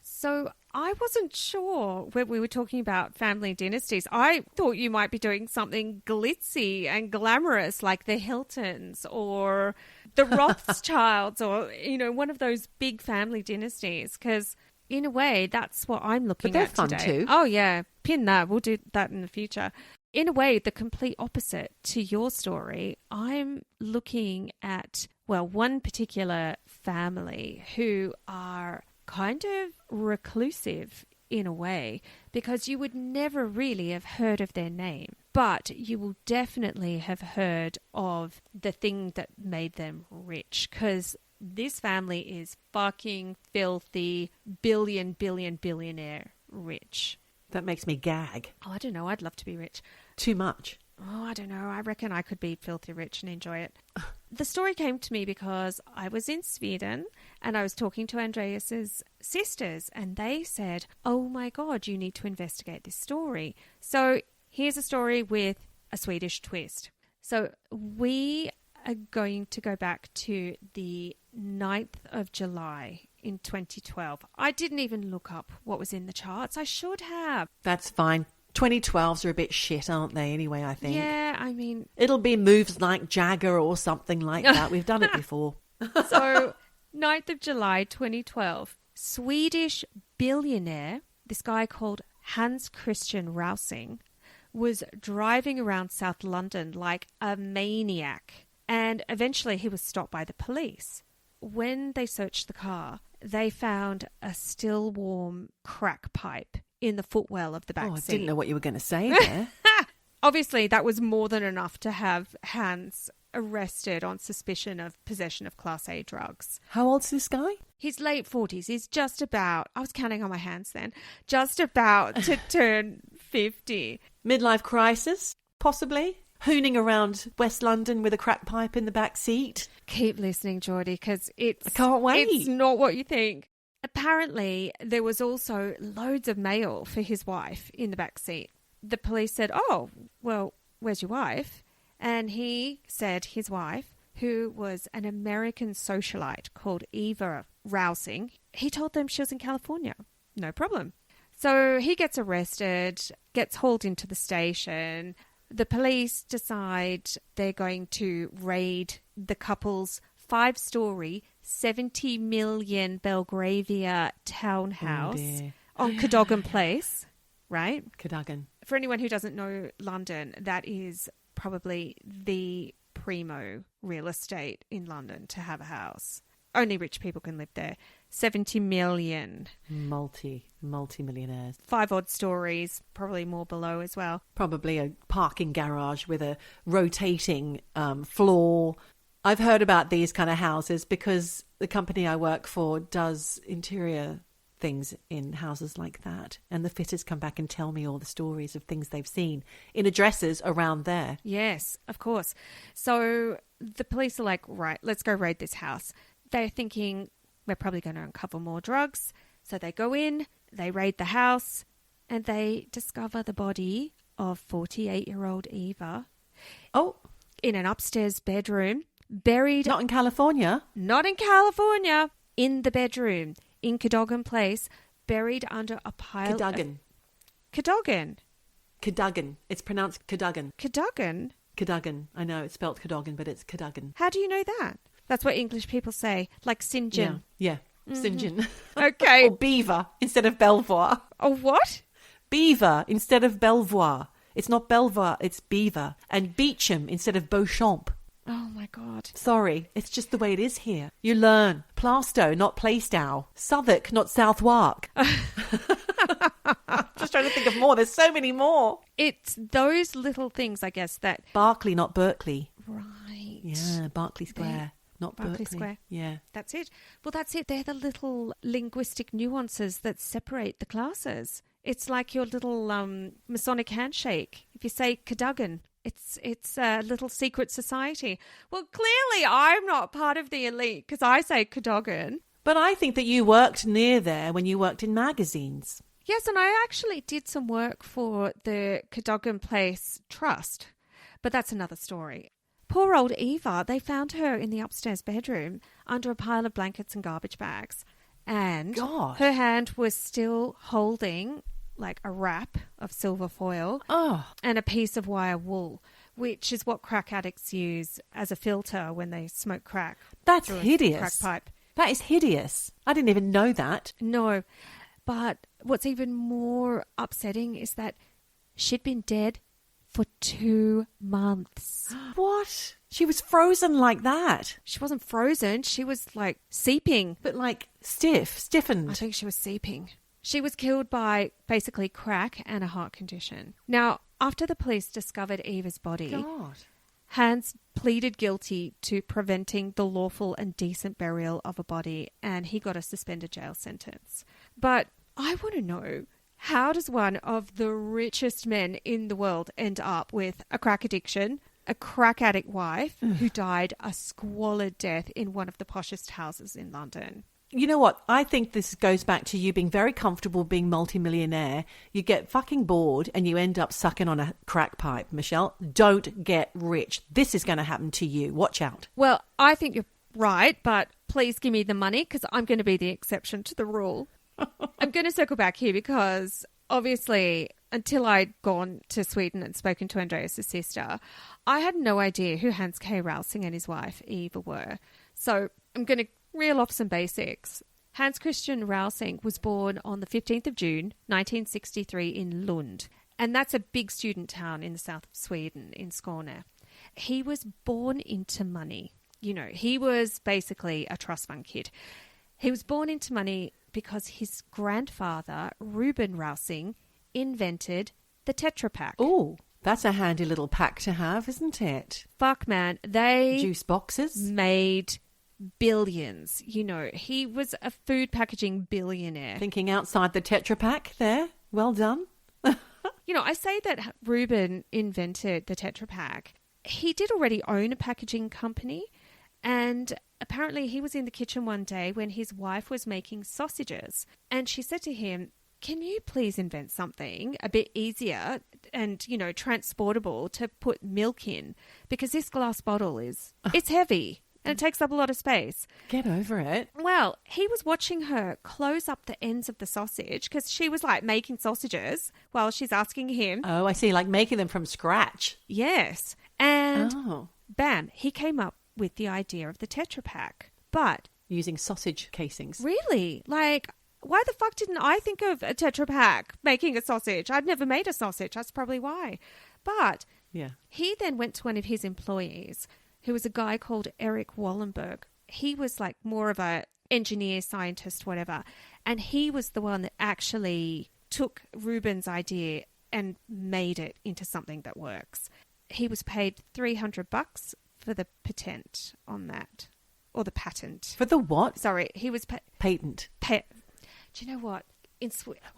So I wasn't sure when we were talking about family dynasties. I thought you might be doing something glitzy and glamorous like the Hiltons or the Rothschilds or, you know, one of those big family dynasties because in a way that's what I'm looking at today. But they're fun too. Oh, yeah. Pin that. We'll do that in the future. In a way, the complete opposite to your story. I'm looking at, well, one particular family who are kind of reclusive in a way because you would never really have heard of their name, but you will definitely have heard of the thing that made them rich because this family is fucking filthy billionaire rich. That makes me gag. Oh, I don't know. I'd love to be rich. Too much. Oh, I don't know. I reckon I could be filthy rich and enjoy it. The story came to me because I was in Sweden and I was talking to Andreas's sisters and they said, oh my God, you need to investigate this story. So here's a story with a Swedish twist. So we are going to go back to the 9th of July in 2012. I didn't even look up what was in the charts. I should have. That's fine. 2012s are a bit shit, aren't they, anyway, I think? Yeah, I mean... It'll be moves like Jagger or something like that. We've done it before. So, 9th of July 2012, Swedish billionaire, this guy called Hans K Rausing, was driving around South London like a maniac. And eventually he was stopped by the police. When they searched the car, they found a still warm crack pipe in the footwell of the back seat. I didn't know what you were going to say there. Obviously, that was more than enough to have Hans arrested on suspicion of possession of Class A drugs. How old's this guy? He's late 40s. He's just about, I was counting on my hands then, just about to turn 50. Midlife crisis, possibly? Hooning around West London with a crack pipe in the back seat? Keep listening, Geordie, because I can't wait. It's not what you think. Apparently, there was also loads of mail for his wife in the back seat. The police said, oh, well, where's your wife? And he said his wife, who was an American socialite called Eva Rausing, he told them she was in California. No problem. So he gets arrested, gets hauled into the station. The police decide they're going to raid the couple's 5-story, 70 million Belgravia townhouse on Cadogan Place, right? Cadogan. For anyone who doesn't know London, that is probably the primo real estate in London to have a house. Only rich people can live there. 70 million. Multi-millionaires. 5 odd stories, probably more below as well. Probably a parking garage with a rotating floor. I've heard about these kind of houses because the company I work for does interior things in houses like that, and the fitters come back and tell me all the stories of things they've seen in addresses around there. Yes, of course. So the police are like, right, let's go raid this house. They're thinking we're probably going to uncover more drugs. So they go in, they raid the house, and they discover the body of 48-year-old Eva. Oh, in an upstairs bedroom, buried. Not in California. Not in California. In the bedroom. In Cadogan Place, buried under a pile Cadogan. Cadogan. Cadogan. It's pronounced Cadogan. Cadogan? Cadogan. I know, it's spelt Cadogan, but it's Cadogan. How do you know that? That's what English people say, like St. John. Yeah. St. John. Okay. Or Beaver instead of Belvoir. Oh, what? Beaver instead of Belvoir. It's not Belvoir, it's Beaver. And Beecham instead of Beauchamp. Oh, my God. Sorry, it's just the way it is here. You learn. Plaistow, not Plaistow. Southwark, not Southwark. Just trying to think of more. There's so many more. It's those little things, I guess, that... Berkeley, not Berkeley. Right. Yeah, Berkeley Square, not Berkeley Berkeley. Square. Yeah. That's it. Well, that's it. They're the little linguistic nuances that separate the classes. It's like your little Masonic handshake. If you say Cadogan... It's a little secret society. Well, clearly I'm not part of the elite because I say Cadogan. But I think that you worked near there when you worked in magazines. Yes, and I actually did some work for the Cadogan Place Trust. But that's another story. Poor old Eva, they found her in the upstairs bedroom under a pile of blankets and garbage bags. And God. Her hand was still holding... like a wrap of silver foil and a piece of wire wool, which is what crack addicts use as a filter when they smoke crack. That's hideous. Crack pipe. That is hideous. I didn't even know that. No, but what's even more upsetting is that she'd been dead for 2 months. What? She was frozen like that? She wasn't frozen. She was like seeping. But like stiffened. I think she was seeping. She was killed by basically crack and a heart condition. Now, after the police discovered Eva's body, Hans pleaded guilty to preventing the lawful and decent burial of a body, and he got a suspended jail sentence. But I want to know, how does one of the richest men in the world end up with a crack addiction, a crack addict wife who died a squalid death in one of the poshest houses in London? You know what? I think this goes back to you being very comfortable being multimillionaire. You get fucking bored and you end up sucking on a crack pipe, Michelle. Don't get rich. This is going to happen to you. Watch out. Well, I think you're right, but please give me the money because I'm going to be the exception to the rule. I'm going to circle back here because obviously until I'd gone to Sweden and spoken to Andreas' sister, I had no idea who Hans K Rausing and his wife Eva were. So I'm going to reel off some basics. Hans Christian Rausing was born on the 15th of June, 1963 in Lund. And that's a big student town in the south of Sweden, in Skåne. He was born into money. You know, he was basically a trust fund kid. He was born into money because his grandfather, Reuben Rausing, invented the Tetra Pak. Oh, that's a handy little pack to have, isn't it? Fuck, man. They juice boxes made billions. You know, he was a food packaging billionaire. Thinking outside the Tetra Pak there. Well done. You know, I say that Reuben invented the Tetra Pak. He did already own a packaging company, and apparently he was in the kitchen one day when his wife was making sausages, and she said to him, "Can you please invent something a bit easier and, you know, transportable to put milk in? Because this glass bottle it's heavy and it takes up a lot of space." Get over it. Well, he was watching her close up the ends of the sausage because she was like making sausages while she's asking him. Oh, I see. Like making them from scratch. Yes. And bam, he came up with the idea of the Tetra Pak. But using sausage casings. Really? Like, why the fuck didn't I think of a Tetra Pak making a sausage? I'd never made a sausage. That's probably why. But yeah, he then went to one of his employees, who was a guy called Eric Wallenberg. He was like more of a engineer, scientist, whatever. And he was the one that actually took Reuben's idea and made it into something that works. He was paid $300 for the patent on that, or the patent. For the what? Sorry, he was patent. Do you know what?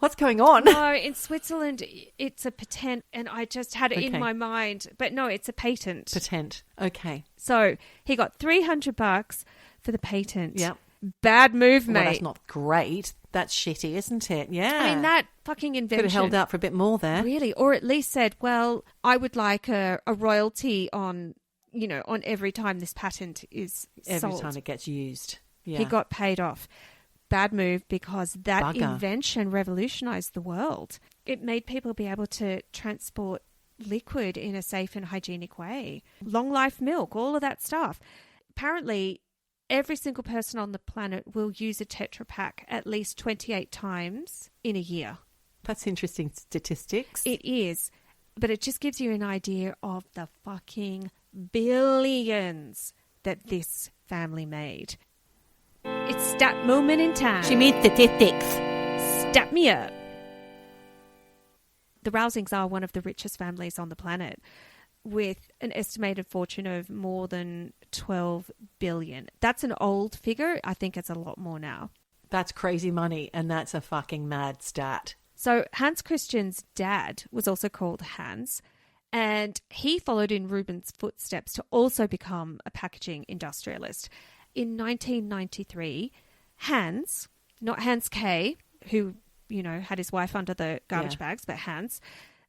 What's going on? No, in Switzerland, it's a patent, and I just had it in my mind. But no, it's a patent. Patent. Okay. So he got $300 for the patent. Yep. Bad move, Well, mate. that's not great. That's shitty, isn't it? Yeah. I mean, that fucking invention. Could have held out for a bit more there. Really? Or at least said, well, I would like a royalty on, you know, on every time this patent is every sold. time it gets used. Yeah. He got paid off. Bad move, because that Bugger. invention revolutionized the world. It made people be able to transport liquid in a safe and hygienic way. Long life milk, all of that stuff. Apparently, every single person on the planet will use a Tetra Pak at least 28 times in a year. That's interesting statistics. It is. But it just gives you an idea of the fucking billions that this family made. It's that moment in time. She means statistics. Stat me up. The Rausings are one of the richest families on the planet, with an estimated fortune of more than 12 billion. That's an old figure. I think it's a lot more now. That's crazy money, and that's a fucking mad stat. So Hans Christian's dad was also called Hans, and he followed in Reuben's footsteps to also become a packaging industrialist. In 1993, Hans, not Hans K, who, you know, had his wife under the garbage bags, but Hans,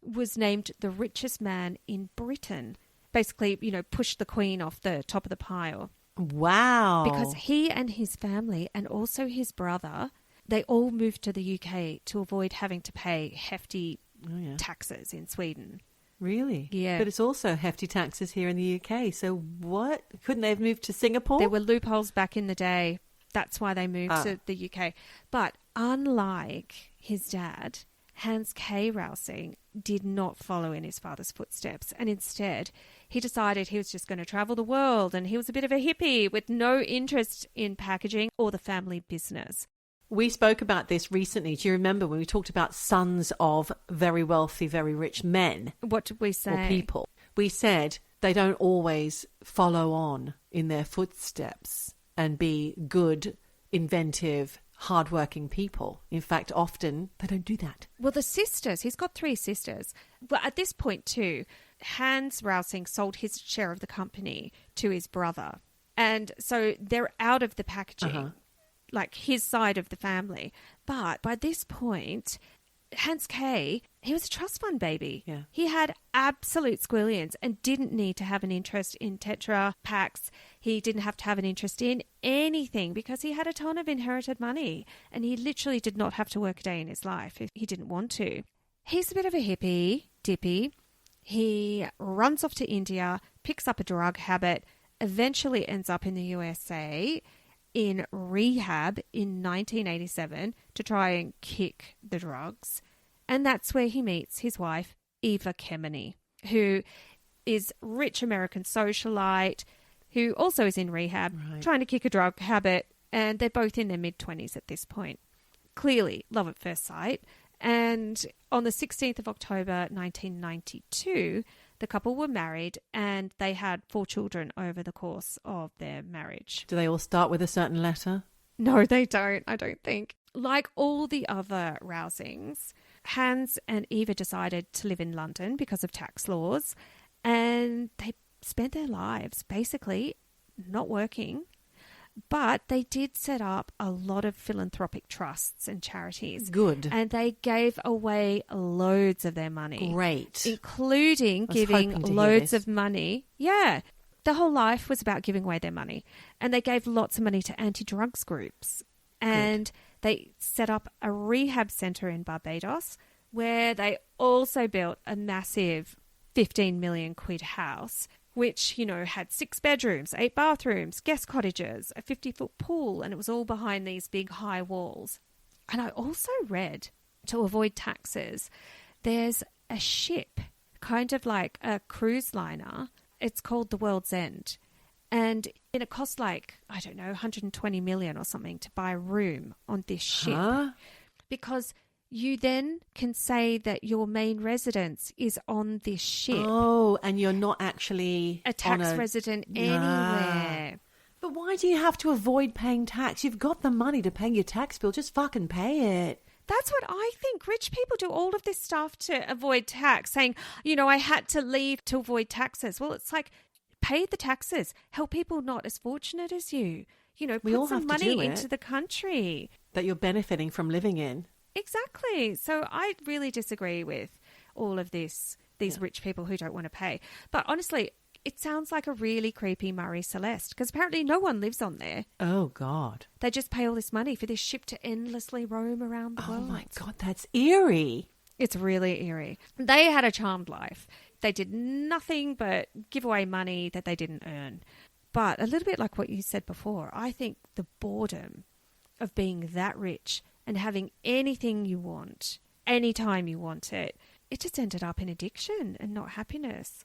was named the richest man in Britain. Basically, you know, pushed the Queen off the top of the pile. Wow. Because he and his family, and also his brother, they all moved to the UK to avoid having to pay hefty taxes in Sweden. Really? Yeah. But it's also hefty taxes here in the UK. So what? Couldn't they have moved to Singapore? There were loopholes back in the day. That's why they moved to the UK. But unlike his dad, Hans K Rausing did not follow in his father's footsteps. And instead, he decided he was just going to travel the world. And he was a bit of a hippie with no interest in packaging or the family business. We spoke about this recently. Do you remember when we talked about sons of very wealthy, very rich men? What did we say? Or people. We said they don't always follow on in their footsteps and be good, inventive, hardworking people. In fact, often they don't do that. Well, the sisters, he's got 3 sisters. Well, at this point too, Hans Rausing sold his share of the company to his brother. And so they're out of the packaging. Like his side of the family. But by this point, Hans K, he was a trust fund baby. Yeah. He had absolute squillions and didn't need to have an interest in Tetra Paks. He didn't have to have an interest in anything because he had a ton of inherited money and he literally did not have to work a day in his life if he didn't want to. He's a bit of a hippie, dippy. He runs off to India, picks up a drug habit, eventually ends up in the USA in rehab in 1987 to try and kick the drugs. And that's where he meets his wife, Eva Rausing, who is rich American socialite, who also is in rehab, trying to kick a drug habit, and they're both in their mid-20s at this point. Clearly, love at first sight. And on the 16th of October, 1992, the couple were married and they had 4 children over the course of their marriage. Do they all start with a certain letter? No, they don't, I don't think. Like all the other Rausings, Hans and Eva decided to live in London because of tax laws, and they spent their lives basically not working. But they did set up a lot of philanthropic trusts and charities. Good. And they gave away loads of their money. Great. Including giving loads of money. Yeah. The whole life was about giving away their money. And they gave lots of money to anti-drugs groups. And they set up a rehab centre in Barbados where they also built a massive 15 million quid house, which, you know, had 6 bedrooms, 8 bathrooms, guest cottages, a 50-foot pool, and it was all behind these big high walls. And I also read, to avoid taxes, there's a ship, kind of like a cruise liner. It's called the World's End. And it cost like, I don't know, 120 million or something to buy a room on this ship. Because you then can say that your main residence is on this ship. Oh, and you're not actually a tax resident anywhere. But why do you have to avoid paying tax? You've got the money to pay your tax bill. Just fucking pay it. That's what I think. Rich people do all of this stuff to avoid tax, saying, you know, I had to leave to avoid taxes. Well, it's like, pay the taxes. Help people not as fortunate as you. You know, put some money into the country that you're benefiting from living in. Exactly. So I really disagree with all of these rich people who don't want to pay. But honestly, it sounds like a really creepy Marie Celeste, because apparently no one lives on there. Oh, God. They just pay all this money for this ship to endlessly roam around the world. Oh, my God, that's eerie. It's really eerie. They had a charmed life. They did nothing but give away money that they didn't earn. But a little bit like what you said before, I think the boredom of being that rich and having anything you want, anytime you want it, it just ended up in addiction and not happiness.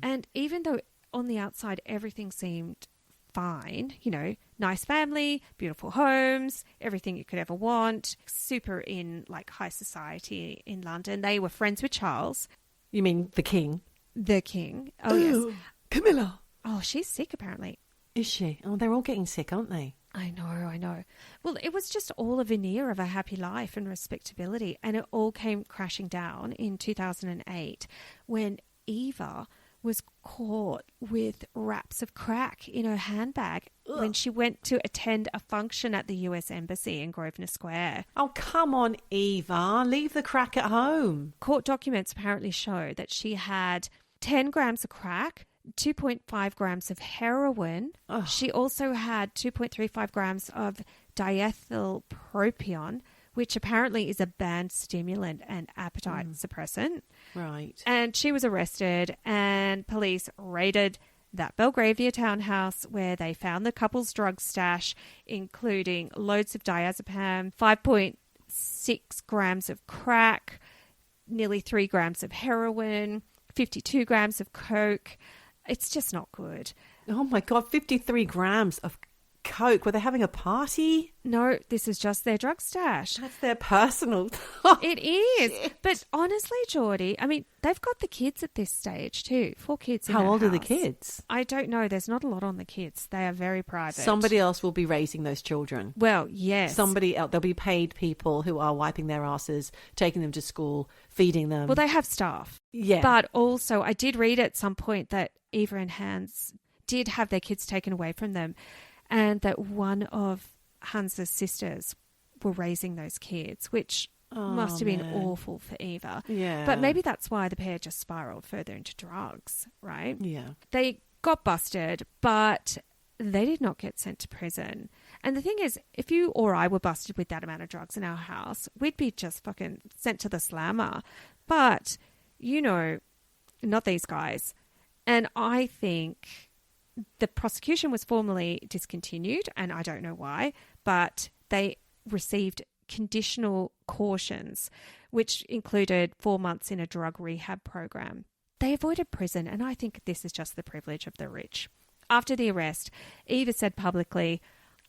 And even though on the outside everything seemed fine, you know, nice family, beautiful homes, everything you could ever want, super in like high society in London. They were friends with Charles. You mean the king? The king. Oh, yes. Camilla. Oh, she's sick apparently. Is she? Oh, they're all getting sick, aren't they? I know. Well, it was just all a veneer of a happy life and respectability, and it all came crashing down in 2008 when Eva was caught with wraps of crack in her handbag when she went to attend a function at the US Embassy in Grosvenor Square. Oh, come on, Eva. Leave the crack at home. Court documents apparently show that she had 10 grams of crack, 2.5 grams of heroin. She also had 2.35 grams of diethylpropion, which apparently is a banned stimulant and appetite suppressant. Right. And she was arrested, and police raided that Belgravia townhouse where they found the couple's drug stash, including loads of diazepam, 5.6 grams of crack, nearly 3 grams of heroin, 52 grams of coke. It's just not good. Oh, my God, 53 grams of coke. Were they having a party? No, this is just their drug stash. That's their personal. It is. Shit. But honestly, Geordie, I mean, they've got the kids at this stage too. 4 kids in How that old are the house. kids? I don't know. There's not a lot on the kids. They are very private. Somebody else will be raising those children. Well, yes. Somebody else. There'll be paid people who are wiping their asses, taking them to school, feeding them. Well, they have staff. Yeah. But also, I did read at some point that Eva and Hans did have their kids taken away from them, and that one of Hans's sisters were raising those kids, which must have been awful for Eva. Yeah. But maybe that's why the pair just spiraled further into drugs, right? Yeah. They got busted, but they did not get sent to prison. And the thing is, if you or I were busted with that amount of drugs in our house, we'd be just fucking sent to the slammer. But, you know, not these guys. And I think the prosecution was formally discontinued, and I don't know why, but they received conditional cautions, which included 4 months in a drug rehab program. They avoided prison, and I think this is just the privilege of the rich. After the arrest, Eva said publicly,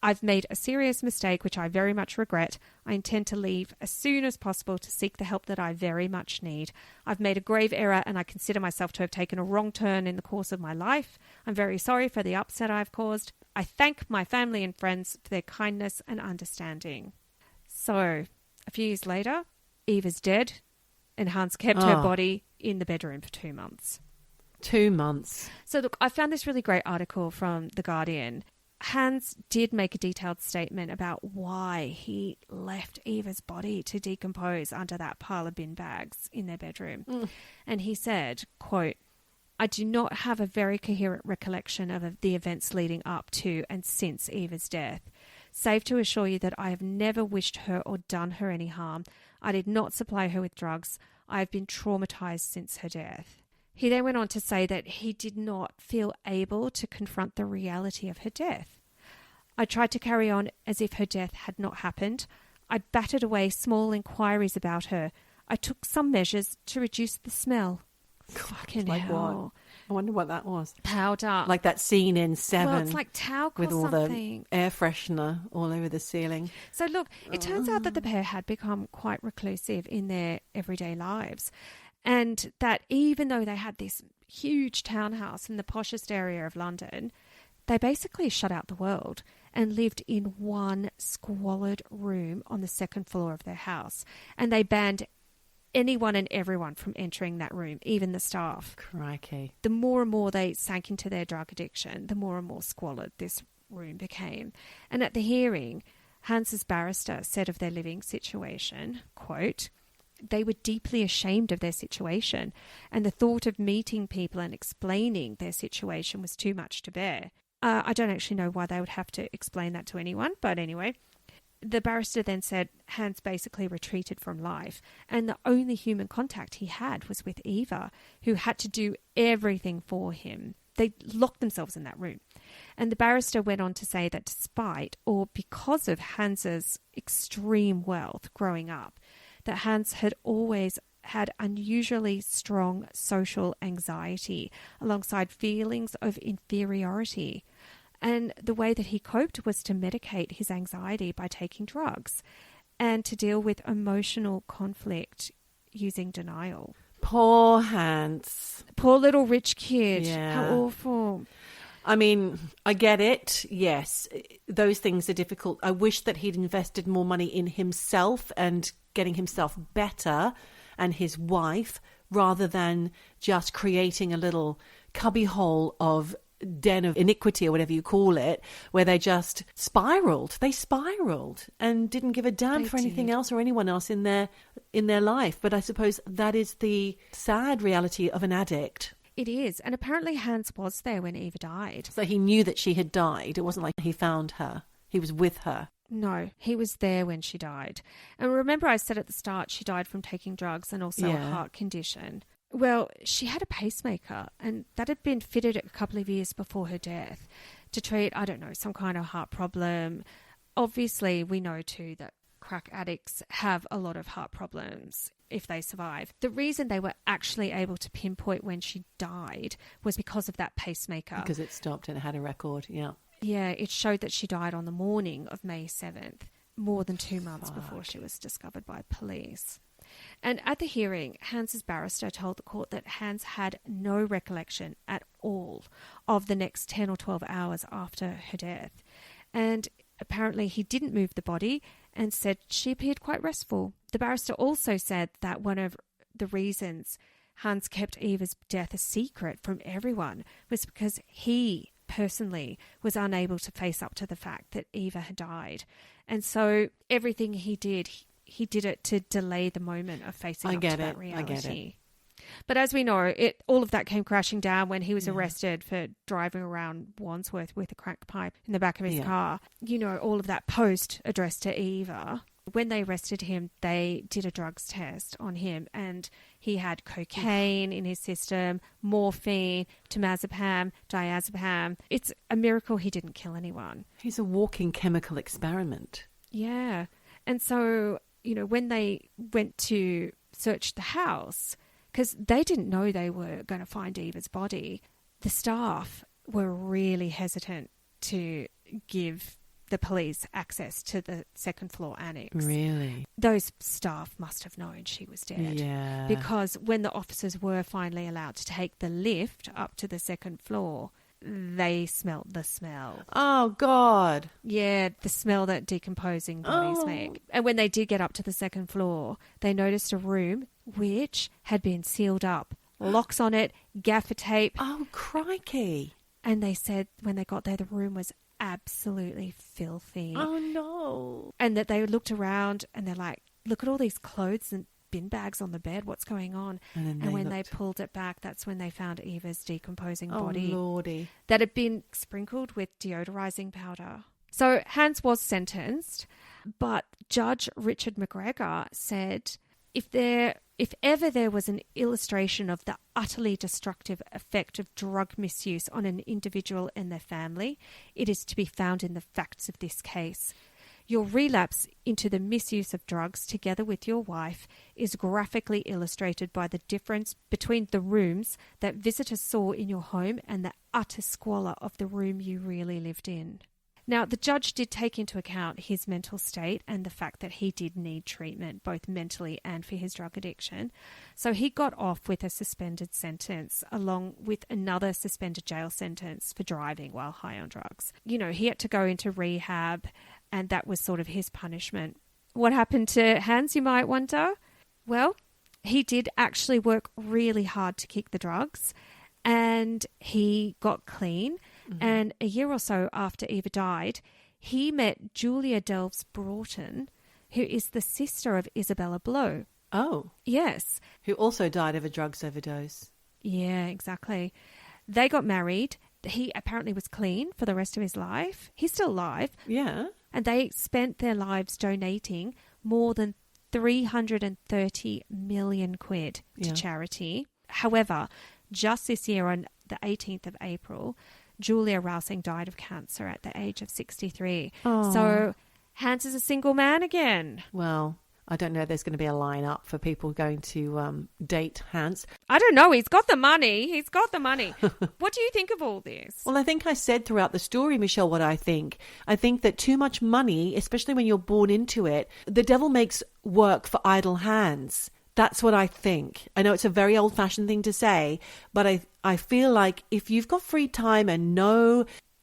I've made a serious mistake, which I very much regret. I intend to leave as soon as possible to seek the help that I very much need. I've made a grave error and I consider myself to have taken a wrong turn in the course of my life. I'm very sorry for the upset I've caused. I thank my family and friends for their kindness and understanding. So, a few years later, Eva's dead and Hans kept her body in the bedroom for 2 months. 2 months. So, look, I found this really great article from The Guardian. Hans did make a detailed statement about why he left Eva's body to decompose under that pile of bin bags in their bedroom. And he said, quote, I do not have a very coherent recollection of the events leading up to and since Eva's death, save to assure you that I have never wished her or done her any harm. I did not supply her with drugs. I have been traumatized since her death. He then went on to say that he did not feel able to confront the reality of her death. I tried to carry on as if her death had not happened. I batted away small inquiries about her. I took some measures to reduce the smell. Fucking like hell. What? I wonder what that was. Powder. Like that scene in Seven. Well, it's like talc with or all something. the air freshener all over the ceiling. So look, it turns out that the pair had become quite reclusive in their everyday lives. And that even though they had this huge townhouse in the poshest area of London, they basically shut out the world and lived in one squalid room on the second floor of their house. And they banned anyone and everyone from entering that room, even the staff. Crikey. The more and more they sank into their drug addiction, the more and more squalid this room became. And at the hearing, Hans's barrister said of their living situation, quote, they were deeply ashamed of their situation, and the thought of meeting people and explaining their situation was too much to bear. I don't actually know why they would have to explain that to anyone, but anyway. The barrister then said Hans basically retreated from life, and the only human contact he had was with Eva, who had to do everything for him. They locked themselves in that room. And the barrister went on to say that despite or because of Hans's extreme wealth growing up, that Hans had always had unusually strong social anxiety alongside feelings of inferiority. And the way that he coped was to medicate his anxiety by taking drugs and to deal with emotional conflict using denial. Poor Hans. Poor little rich kid. Yeah. How awful. I mean, I get it. Yes, those things are difficult. I wish that he'd invested more money in himself and getting himself better and his wife rather than just creating a little cubbyhole of den of iniquity or whatever you call it, where they just spiraled. They spiraled and didn't give a damn for anything else or anyone else in their life. But I suppose that is the sad reality of an addict. It is. And apparently Hans was there when Eva died. So he knew that she had died. It wasn't like he found her. He was with her. No, he was there when she died. And remember I said at the start she died from taking drugs and also a heart condition. Well, she had a pacemaker, and that had been fitted a couple of years before her death to treat, I don't know, some kind of heart problem. Obviously, we know too that crack addicts have a lot of heart problems if they survive. The reason they were actually able to pinpoint when she died was because of that pacemaker. Because it stopped and it had a record, yeah. Yeah, it showed that she died on the morning of May 7th, more than 2 months before she was discovered by police. And at the hearing, Hans's barrister told the court that Hans had no recollection at all of the next 10 or 12 hours after her death. And apparently he didn't move the body and said she appeared quite restful. The barrister also said that one of the reasons Hans kept Eva's death a secret from everyone was because he personally was unable to face up to the fact that Eva had died. And so everything he did it to delay the moment of facing up to that reality. I get it. But as we know, all of that came crashing down when he was arrested for driving around Wandsworth with a crack pipe in the back of his car. You know, all of that post addressed to Eva. When they arrested him, they did a drugs test on him, and he had cocaine in his system, morphine, temazepam, diazepam. It's a miracle he didn't kill anyone. He's a walking chemical experiment. Yeah. And so, you know, when they went to search the house, because they didn't know they were going to find Eva's body, the staff were really hesitant to give the police access to the second floor annex. Really? Those staff must have known she was dead. Yeah. Because when the officers were finally allowed to take the lift up to the second floor, they smelt the smell. Oh, God. Yeah, the smell that decomposing bodies make. And when they did get up to the second floor, they noticed a room which had been sealed up. Locks on it, gaffer tape. Oh, crikey. And they said when they got there, the room was absolutely filthy. Oh, no. And that they looked around and they're like, look at all these clothes and bin bags on the bed. What's going on? And when they pulled it back, that's when they found Eva's decomposing body. Oh, Lordy. That had been sprinkled with deodorizing powder. So Hans was sentenced, but Judge Richard McGregor said if ever there was an illustration of the utterly destructive effect of drug misuse on an individual and their family, it is to be found in the facts of this case. Your relapse into the misuse of drugs together with your wife is graphically illustrated by the difference between the rooms that visitors saw in your home and the utter squalor of the room you really lived in. Now, the judge did take into account his mental state and the fact that he did need treatment, both mentally and for his drug addiction. So he got off with a suspended sentence, along with another suspended jail sentence for driving while high on drugs. You know, he had to go into rehab, and that was sort of his punishment. What happened to Hans, you might wonder? Well, he did actually work really hard to kick the drugs, and he got clean. Mm-hmm. And a year or so after Eva died, he met Julia Delves Broughton, who is the sister of Isabella Blow. Oh. Yes. Who also died of a drugs overdose. Yeah, exactly. They got married. He apparently was clean for the rest of his life. He's still alive. Yeah. And they spent their lives donating more than 330 million quid to charity. However, just this year on the 18th of April, Julia Rausing died of cancer at the age of 63. Oh. So Hans is a single man again. Well, I don't know if there's going to be a line-up for people going to date Hans. I don't know. He's got the money. He's got the money. What do you think of all this? Well, I think I said throughout the story, Michelle, what I think. I think that too much money, especially when you're born into it, the devil makes work for idle hands. That's what I think. I know it's a very old-fashioned thing to say, but I feel like if you've got free time and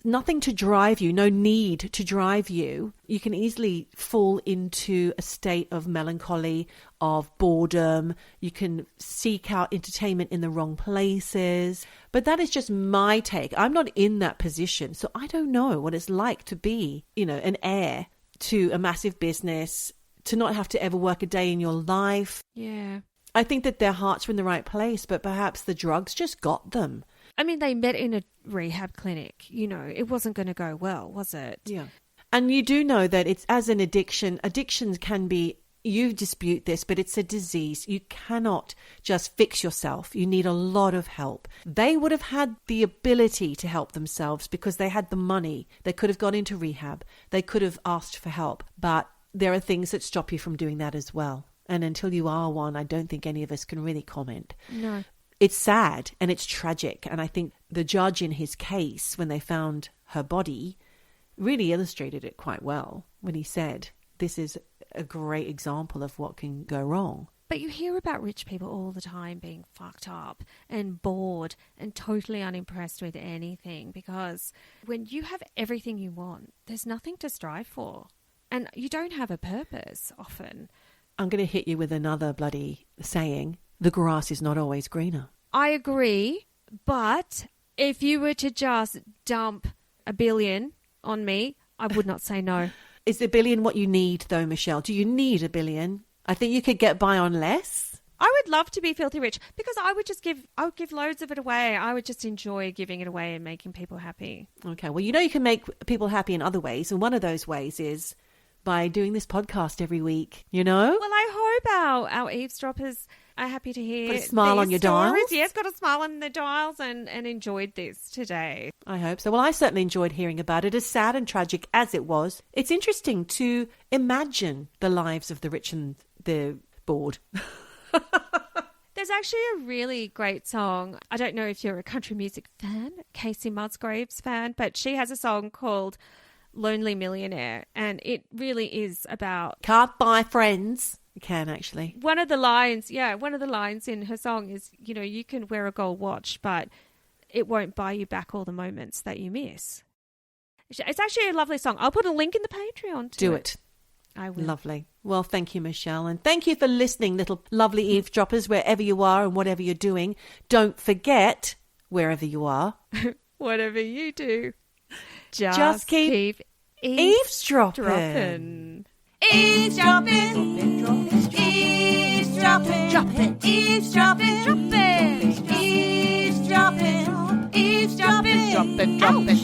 nothing to drive you, no need to drive you, you can easily fall into a state of melancholy, of boredom. You can seek out entertainment in the wrong places. But that is just my take. I'm not in that position, so I don't know what it's like to be, an heir to a massive business, to not have to ever work a day in your life. Yeah. I think that their hearts were in the right place, but perhaps the drugs just got them. I mean, they met in a rehab clinic. It wasn't going to go well, was it? Yeah. And you do know that it's as an addiction, addictions can be, you dispute this, but it's a disease. You cannot just fix yourself. You need a lot of help. They would have had the ability to help themselves because they had the money. They could have gone into rehab. They could have asked for help, but there are things that stop you from doing that as well. And until you are one, I don't think any of us can really comment. No. It's sad and it's tragic. And I think the judge in his case, when they found her body, really illustrated it quite well when he said, this is a great example of what can go wrong. But you hear about rich people all the time being fucked up and bored and totally unimpressed with anything, because when you have everything you want, there's nothing to strive for. And you don't have a purpose often. I'm going to hit you with another bloody saying. The grass is not always greener. I agree. But if you were to just dump $1 billion on me, I would not say no. Is $1 billion what you need, though, Michelle? Do you need $1 billion? I think you could get by on less. I would love to be filthy rich because I would give loads of it away. I would just enjoy giving it away and making people happy. Okay. Well, you can make people happy in other ways. And one of those ways is by doing this podcast every week, Well, I hope our eavesdroppers are happy to hear. Got a smile on your stories. dials? Yes, got a smile on the dials and enjoyed this today. I hope so. Well, I certainly enjoyed hearing about it. As sad and tragic as it was, it's interesting to imagine the lives of the rich and the bored. There's actually a really great song. I don't know if you're a country music fan, Casey Musgraves fan, but she has a song called Lonely Millionaire, and it really is about... Can't buy friends. You can, actually. One of the lines in her song is, you can wear a gold watch, but it won't buy you back all the moments that you miss. It's actually a lovely song. I'll put a link in the Patreon to it. I will. Lovely. Well, thank you, Michelle. And thank you for listening, little lovely eavesdroppers, wherever you are and whatever you're doing. Don't forget, wherever you are, whatever you do, just keep eavesdropping. Eavesdropping, eavesdropping, dropping, eavesdropping, dropping, eavesdropping, eavesdropping, dropping, dropping.